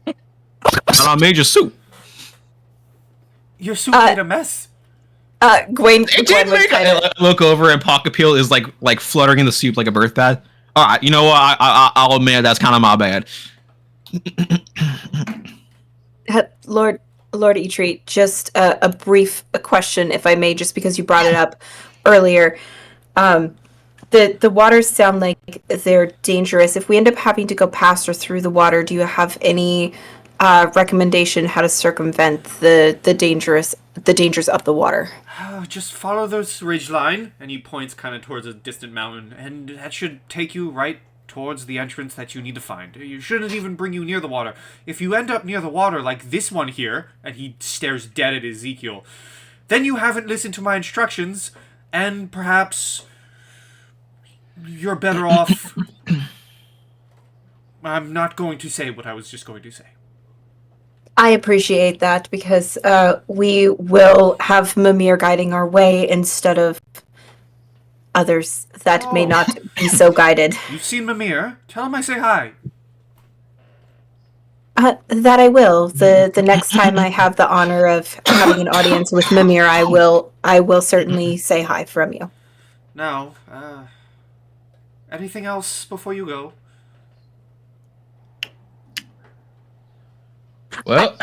And I made your soup. Your soup made a mess. Gwen would kind of look over and Pocket Peel is like fluttering in the soup like a birth bath. All right, you know what? I'll admit that's kind of my bad. Lord Etreat, just a brief question, if I may, just because you brought it up earlier. The waters sound like they're dangerous. If we end up having to go past or through the water, do you have any recommendation how to circumvent the dangers of the water? Just follow this ridge line, and he points kind of towards a distant mountain, and that should take you right towards the entrance that you need to find. You shouldn't even bring you near the water. If you end up near the water, like this one here, and he stares dead at Ezekiel, then you haven't listened to my instructions, and perhaps you're better off. I'm not going to say what I was just going to say. I appreciate that, because we will have Mimir guiding our way instead of others that may not be so guided. You've seen Mimir. Tell him I say hi. That I will. The next time I have the honor of having an audience with Mimir, I will certainly say hi from you. Now, anything else before you go? Well,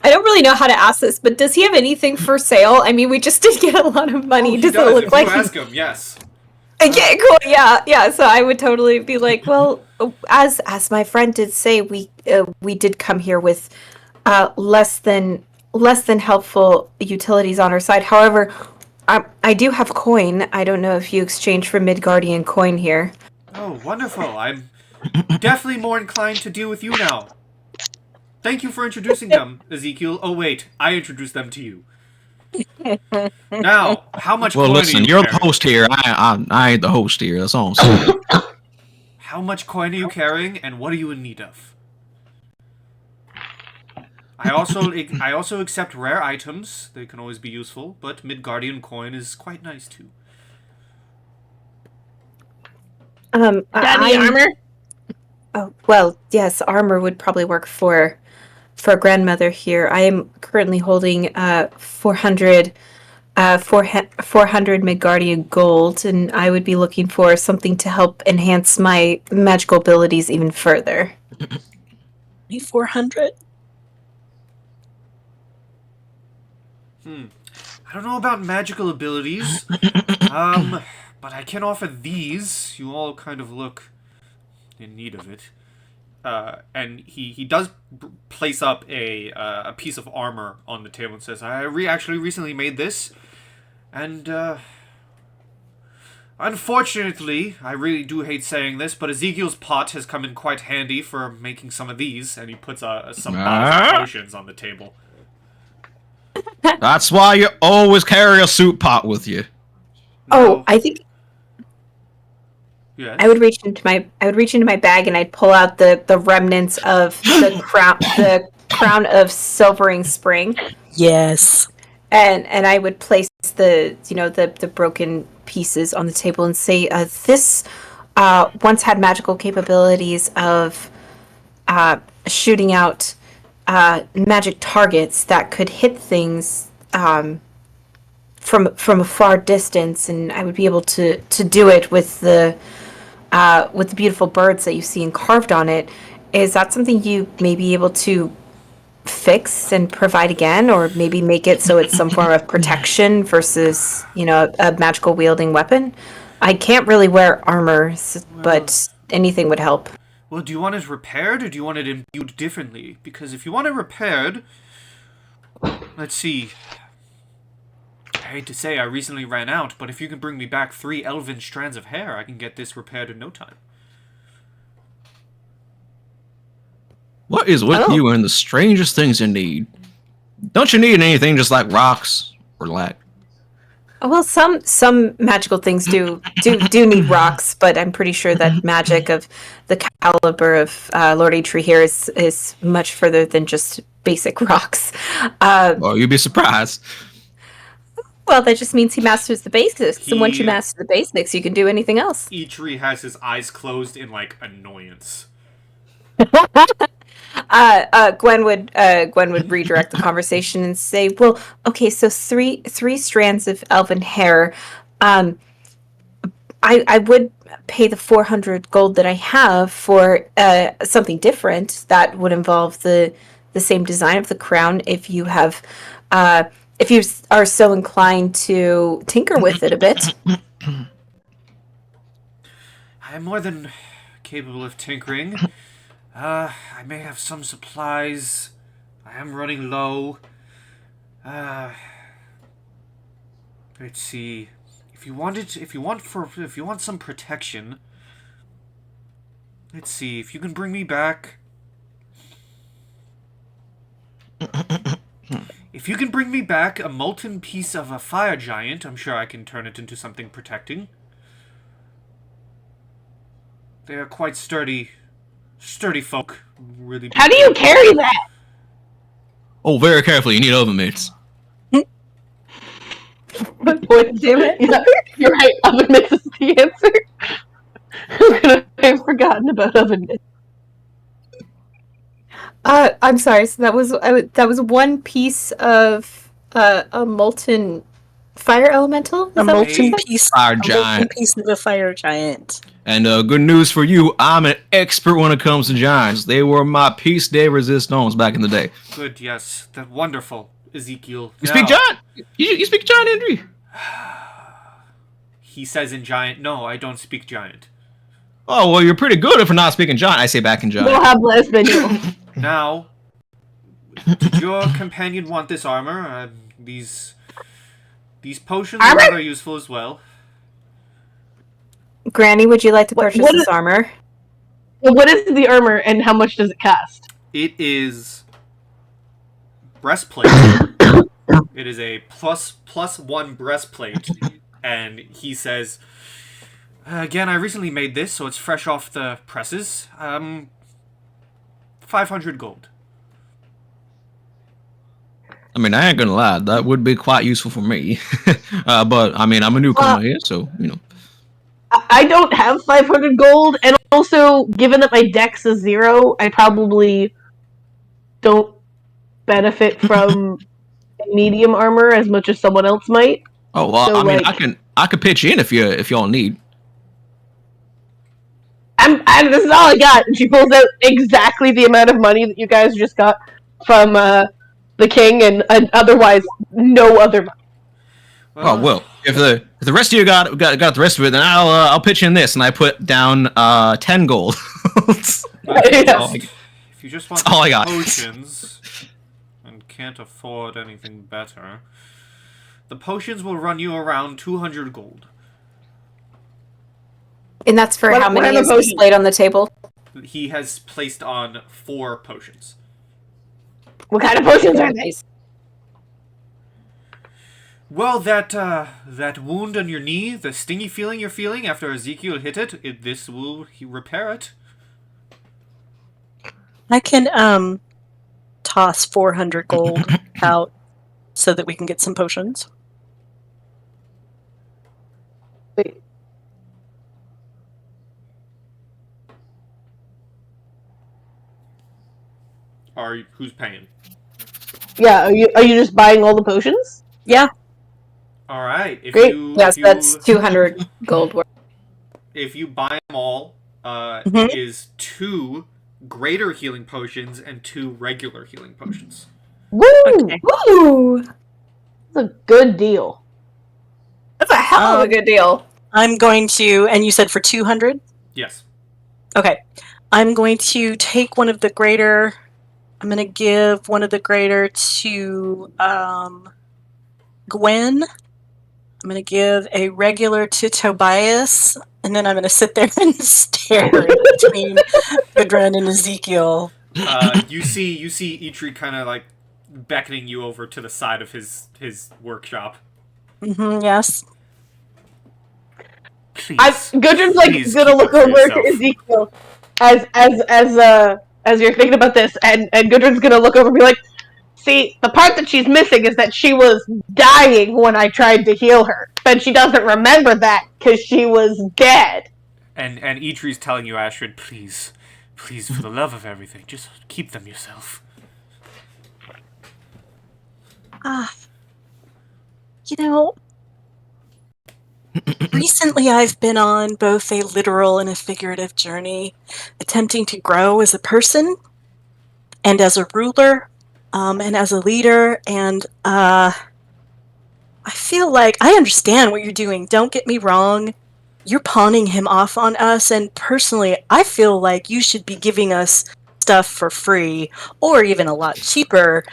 I don't really know how to ask this, but does he have anything for sale? I mean, we just did get a lot of money. He Does does, it look if like you ask him, yes. Okay, cool. Yeah. So I would totally be like, well, as my friend did say, we did come here with less than helpful utilities on our side. However, I do have coin. I don't know if you exchange for Midgardian coin here. Oh, wonderful. I'm definitely more inclined to deal with you now. Thank you for introducing them, Ezekiel. Oh, wait. I introduced them to you. Now, how much Well, coin listen, are you you're carrying? the host here. I ain't the host here. That's all I'm saying. How much coin are you carrying, and what are you in need of? I also accept rare items. They can always be useful, but Midgardian coin is quite nice too. Daddy armor? Oh, well, yes, armor would probably work for grandmother here. I am currently holding 400 Midgardian gold, and I would be looking for something to help enhance my magical abilities even further. 400? I don't know about magical abilities, but I can offer these. You all kind of look in need of it. And he does place up a piece of armor on the table and says, I actually recently made this, and unfortunately, I really do hate saying this, but Ezekiel's pot has come in quite handy for making some of these, and he puts some bottles of potions on the table. That's why you always carry a soup pot with you. Oh, I think Yes. I would reach into my bag and I'd pull out the remnants of the crown of Silvering Spring, Yes. and I would place the broken pieces on the table and say, this once had magical capabilities of shooting out magic targets that could hit things from a far distance, and I would be able to do it with the beautiful birds that you see carved on it. Is that something you may be able to fix and provide again, or maybe make it so it's some form of protection versus, a magical wielding weapon? I can't really wear armor, but anything would help. Well, do you want it repaired, or do you want it imbued differently? Because if you want it repaired, let's see. I hate to say I recently ran out, but if you can bring me back 3 elven strands of hair, I can get this repaired in no time. What is with you and the strangest things you need? Don't you need anything just like rocks or like? Well, some magical things do need rocks, but I'm pretty sure that magic of the caliber of Lord Atri here is much further than just basic rocks. Well, you'd be surprised. Well, that just means he masters the basics, and once you master the basics, you can do anything else. Atri has his eyes closed in, annoyance. Gwen would redirect the conversation and say, "Well, okay, so three strands of elven hair. I would pay the 400 gold that I have for something different that would involve the same design of the crown. If you have, if you are so inclined to tinker with it a bit." I am more than capable of tinkering. I may have some supplies. I am running low. Let's see. If you want some protection, let's see if you can bring me back. If you can bring me back a molten piece of a fire giant, I'm sure I can turn it into something protecting. They are quite sturdy folk. Really. How do you carry that? Oh, very carefully. You need oven mitts. What, damn it? Yeah, you're right. Oven mitts is the answer. I've forgotten about oven mitts. I'm sorry. So that was one piece of a molten Fire elemental? Is A that what you molten said? piece. Fire A molten giant. piece of the fire giant. And good news for you, I'm an expert when it comes to giants. They were my piece de resistance back in the day. Good, yes. That's wonderful, Ezekiel. You speak giant? You speak giant, Andrew? He says in giant. No, I don't speak giant. Oh, well, you're pretty good if we're not speaking giant. I say back in giant. We'll have less menu. Now, did your companion want this armor? These potions are Armor? rather useful as well. Granny, would you like to purchase what this is- armor? What is the armor and how much does it cost? It is breastplate. It is a plus one breastplate, and he says, "Again, I recently made this, so it's fresh off the presses. 500 gold." I mean, I ain't gonna lie, that would be quite useful for me. But, I mean, I'm a newcomer here, so, you know. I don't have 500 gold, and also, given that my dex is 0, I probably don't benefit from medium armor as much as someone else might. Oh, well, So, I mean, like- I could pitch in if y'all need. This is all I got. And she pulls out exactly the amount of money that you guys just got from the king, and otherwise no other money. Oh, well, if the rest of you got the rest of it, then I'll pitch in this, and I put down 10 gold. That's all I got. If you just want That's all I got. potions and can't afford anything better, the potions will run you around 200 gold. And that's for What- how what many are the is potions? displayed on the table? He has placed on 4 potions. What kind of potions are they? Well, that wound on your knee, the stingy feeling you're feeling after Ezekiel hit it, this will repair it. I can toss 400 gold out so that we can get some potions. Wait. Who's paying? Yeah, are you just buying all the potions? Yeah. All right. If Great. you Yes, if you, that's 200 gold worth. if you buy them all, Mhm. it is 2 greater healing potions and 2 regular healing potions. Woo! Okay. Woo! That's a good deal. That's a hell of a good deal. I'm going to, and you said for 200? Yes. Okay. I'm going to take one of the greater. I'm going to give one of the greater to Gwen. I'm going to give a regular to Tobias. And then I'm going to sit there and stare between Gudrun and Ezekiel. You see Eitri kind of like beckoning you over to the side of his workshop. Yes. Please. Gudrun's like Please gonna keep look it for over yourself. to Ezekiel as you're thinking about this, and Gudrun's gonna look over and be like, "See, the part that she's missing is that she was dying when I tried to heal her, but she doesn't remember that because she was dead." And Eitri's telling you, Astrid, please, for the love of everything, just keep them yourself. You know, recently I've been on both a literal and a figurative journey, attempting to grow as a person and as a ruler and as a leader. And I feel like I understand what you're doing. Don't get me wrong. You're pawning him off on us. And personally, I feel like you should be giving us stuff for free or even a lot cheaper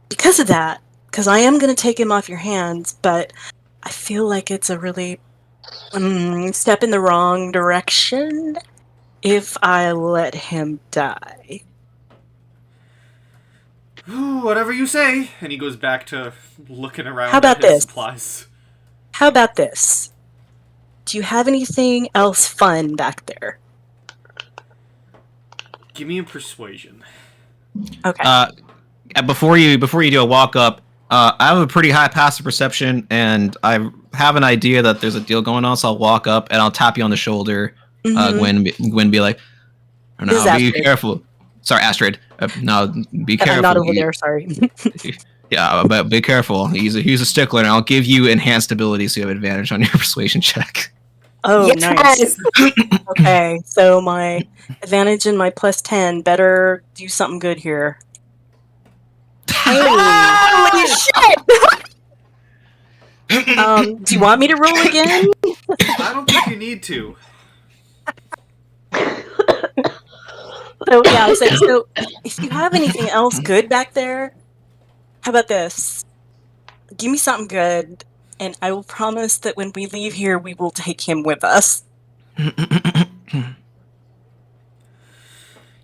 because of that. Because I am going to take him off your hands, but I feel like it's a really step in the wrong direction if I let him die. Whatever you say. And he goes back to looking around How about at his this? supplies. How about this? Do you have anything else fun back there? Give me a persuasion. Okay. Before you do a walk up, I have a pretty high passive perception, and I have an idea that there's a deal going on. So I'll walk up and I'll tap you on the shoulder. Mhm. Gwen, be like, "No, This is be Astrid. careful." Sorry, Astrid. No, be And careful. I'm not over there, sorry. Yeah, but be careful. He's a stickler, and I'll give you enhanced ability so you have advantage on your persuasion check. Oh, Yes! nice. Okay, so my advantage and my plus 10 better do something good here. Hey. Holy shit! Do you want me to roll again? I don't think you need to. So yeah, so if you have anything else good back there, how about this? Give me something good, and I will promise that when we leave here, we will take him with us.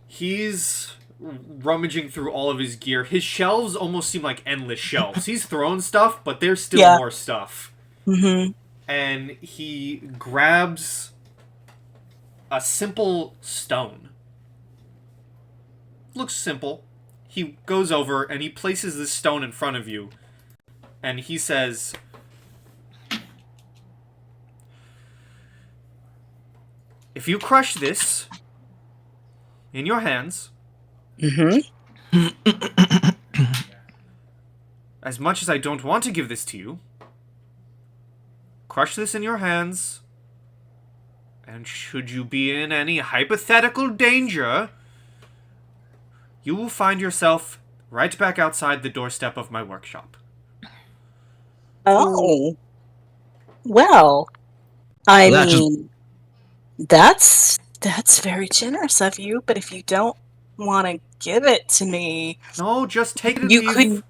He's rummaging through all of his gear. His shelves almost seem like endless shelves. He's thrown stuff, but there's still Yeah. more stuff. Mm-hmm. And he grabs a simple stone. Looks simple. He goes over and he places this stone in front of you. And he says, if you crush this in your hands, Mm-hmm. as much as I don't want to give this to you, crush this in your hands, and should you be in any hypothetical danger, you will find yourself right back outside the doorstep of my workshop. Oh. Well, I Well, that just- mean, that's very generous of you, but if you don't want to give it to me, No, just take it and you leave.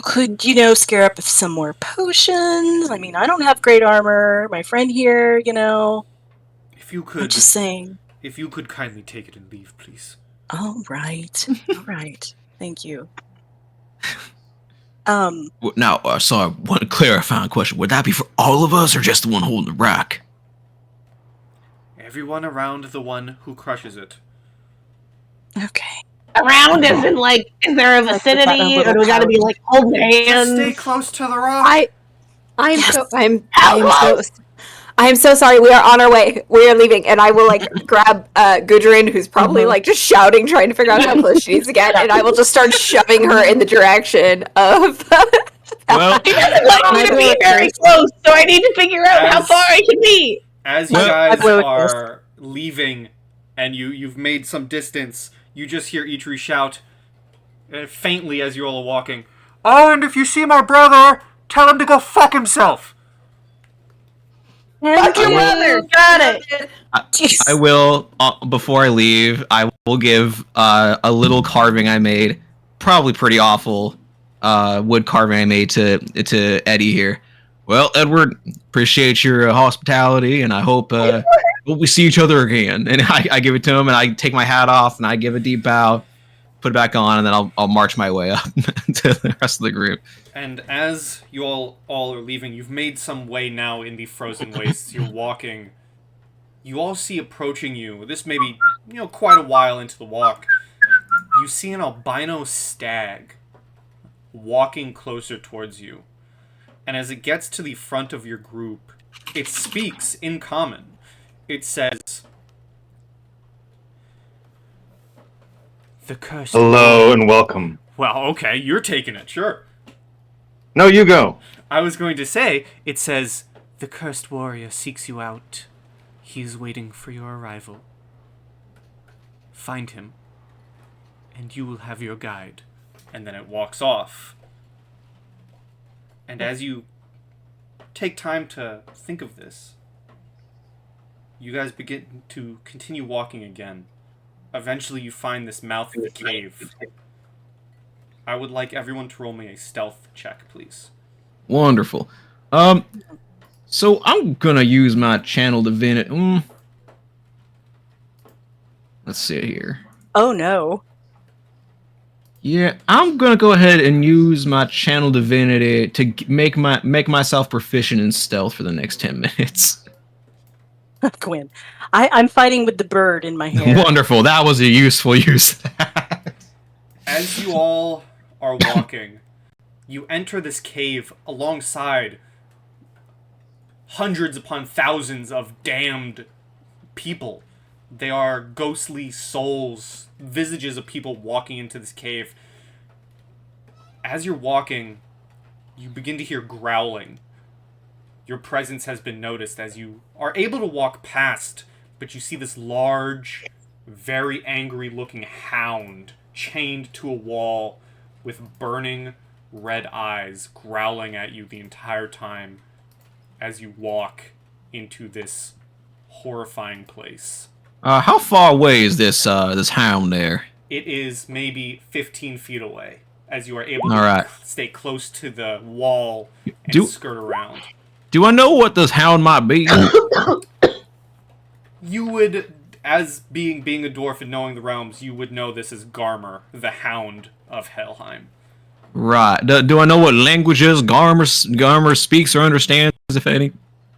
could, scare up some more potions. I mean, I don't have great armor. My friend here, If you I'm could, just saying. if you could kindly take it and leave, please. All right. All right. Thank you. Now, sorry, one clarifying question. Would that be for all of us or just the one holding the rack? Everyone around the one who crushes it. Okay. Around as in like, is there a That's about a vicinity, or little do we gotta be power. like holding Just stay hands? close to the rock. Yes. I am so sorry. We are on our way. We are leaving, and I will grab Gudrun, who's probably just shouting, trying to figure out how close she needs to get, and I will just start shoving her in the direction of. Well, He doesn't like me to be very close, so I need to figure out how As- far I can be. As you Well, guys I will with this. are leaving, and you've made some distance, you just hear Itri shout, faintly as you all are walking, "Oh, and if you see my brother, tell him to go fuck himself!" Fuck your mother. Got it. I will, before I leave, I will give a little carving I made, probably pretty awful, wood carving I made to Eddie here. Well, Edward, appreciate your hospitality, and I hope we see each other again. And I give it to him, and I take my hat off, and I give a deep bow, put it back on, and then I'll march my way up to the rest of the group. And as you all are leaving, you've made some way now in the frozen wastes. You're walking. You all see approaching you. This may be, quite a while into the walk. You see an albino stag walking closer towards you. And as it gets to the front of your group, it speaks in common. It says, "The curse." Hello and welcome. Well, okay, you're taking it, sure. No, you go. I was going to say, it says, "The cursed warrior seeks you out. He is waiting for your arrival. Find him, and you will have your guide." And then it walks off. And as you take time to think of this, you guys begin to continue walking again. Eventually you find this mouth of the cave. I would like everyone to roll me a stealth check, please. Wonderful. So I'm gonna use my channel divinity. Let's see here. Oh no. Yeah, I'm gonna go ahead and use my channel divinity to make myself proficient in stealth for the next 10 minutes. Gwen. I'm fighting with the bird in my hair. Wonderful. That was a useful use. As you all are walking, you enter this cave alongside hundreds upon thousands of damned people. They are ghostly souls, visages of people walking into this cave. As you're walking, you begin to hear growling. Your presence has been noticed as you are able to walk past, but you see this large, very angry-looking hound chained to a wall with burning red eyes growling at you the entire time as you walk into this horrifying place. How far away is this hound there? It is maybe 15 feet away as you are able All to right. stay close to the wall and Do- skirt around. Do I know what this hound might be? You would, as being a dwarf and knowing the realms, you would know this is Garmer, the Hound of Helheim. Right. Do I know what languages Garmer speaks or understands, if any?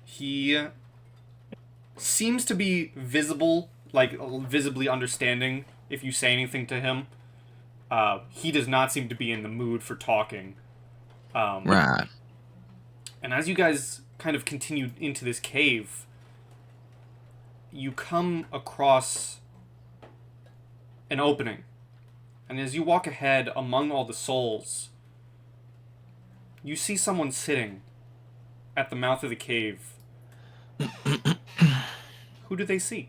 He seems to be visible, like visibly understanding if you say anything to him. He does not seem to be in the mood for talking. Right. And as you guys kind of continue into this cave, you come across an opening. And as you walk ahead among all the souls, you see someone sitting at the mouth of the cave. Who do they see?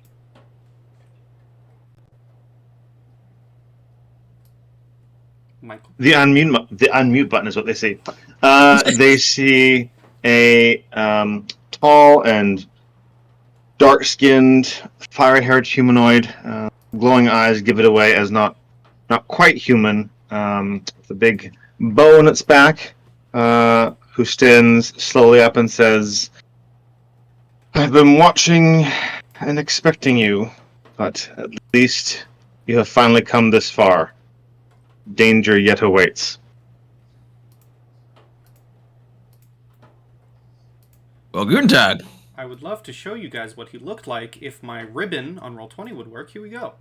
Michael. The unmute button is what they see. They see a tall and dark-skinned, fiery-haired humanoid. Glowing eyes give it away as not quite human. With a big bow on its back, who stands slowly up and says, "I've been watching and expecting you, but at least you have finally come this far. Danger yet awaits." Well, guten Tag. I would love to show you guys what he looked like if my ribbon on Roll20 would work. Here we go.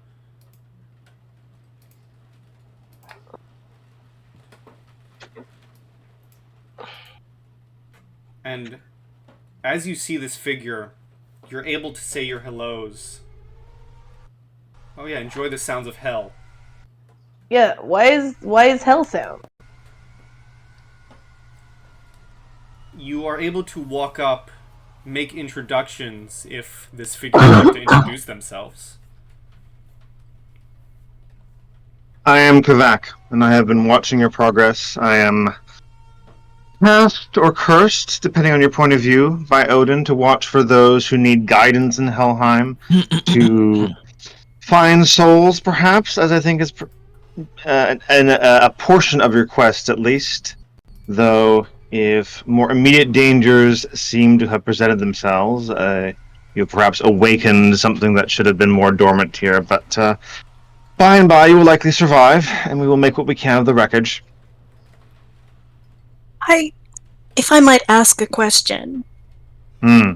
And as you see this figure, you're able to say your hellos. Oh yeah, enjoy the sounds of hell. Yeah, why is hell sound? You are able to walk up, make introductions if this figure would like to introduce themselves. I am Kvak, and I have been watching your progress. I am tasked or cursed, depending on your point of view, by Odin to watch for those who need guidance in Helheim, to find souls, perhaps, as I think is a portion of your quest, at least. Though, if more immediate dangers seem to have presented themselves, you have perhaps awakened something that should have been more dormant here, but by and by you will likely survive, and we will make what we can of the wreckage. If I might ask a question, Hmm.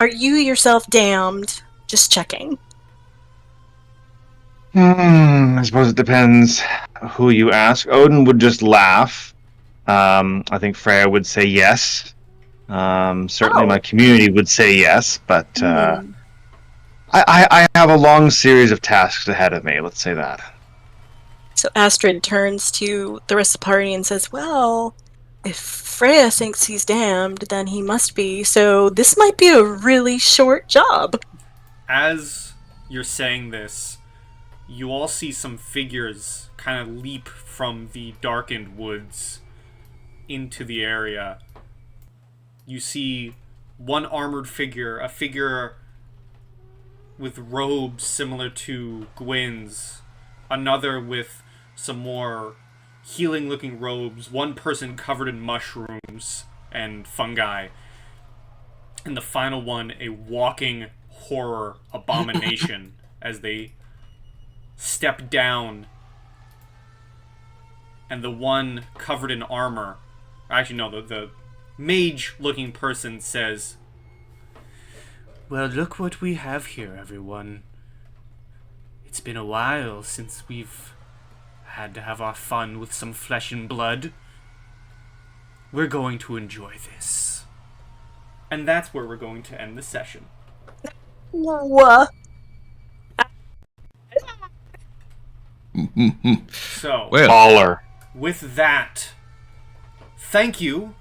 are you yourself damned? Just checking. I suppose it depends who you ask. Odin would just laugh. I think Freya would say yes. Certainly my community would say yes, but I have a long series of tasks ahead of me, let's say that. So Astrid turns to the rest of the party and says, well, if Freya thinks he's damned, then he must be, so this might be a really short job. As you're saying this, you all see some figures kind of leap from the darkened woods into the area. You see one armored figure, a figure with robes similar to Gwyn's, another with some more healing-looking robes, one person covered in mushrooms and fungi, and the final one a walking horror abomination as they step down, and the one covered in armor, actually no, the mage-looking person says, "Well, look what we have here, everyone. It's been a while since we've had to have our fun with some flesh and blood. We're going to enjoy this." And that's where we're going to end the session. Whoa. So, Well, Baller. with that, thank you,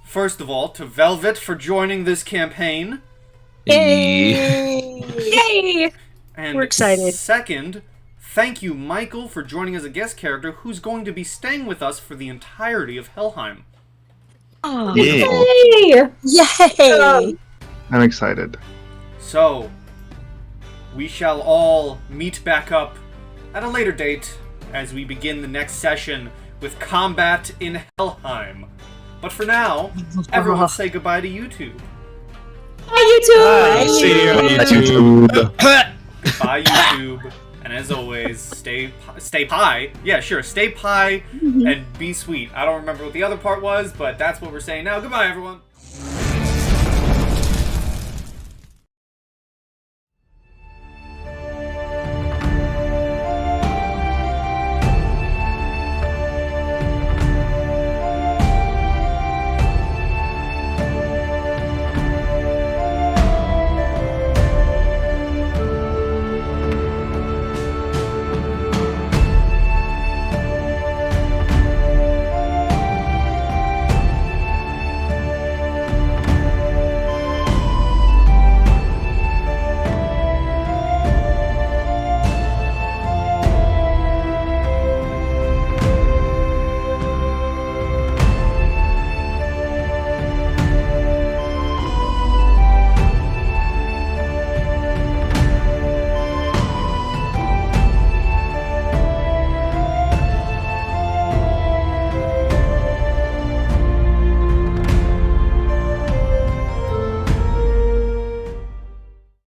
first of all, to Velvet for joining this campaign. Yay! And We're excited. second, thank you, Michael, for joining as a guest character who's going to be staying with us for the entirety of Helheim. Oh, Yeah. Yay! yay! I'm excited. So, we shall all meet back up at a later date as we begin the next session with combat in Helheim. But for now, everyone say goodbye to YouTube. Bye, YouTube! See you on YouTube. Bye, YouTube. And as always, stay pie. Yeah, sure, stay pie and be sweet. I don't remember what the other part was, but that's what we're saying now. Goodbye, everyone.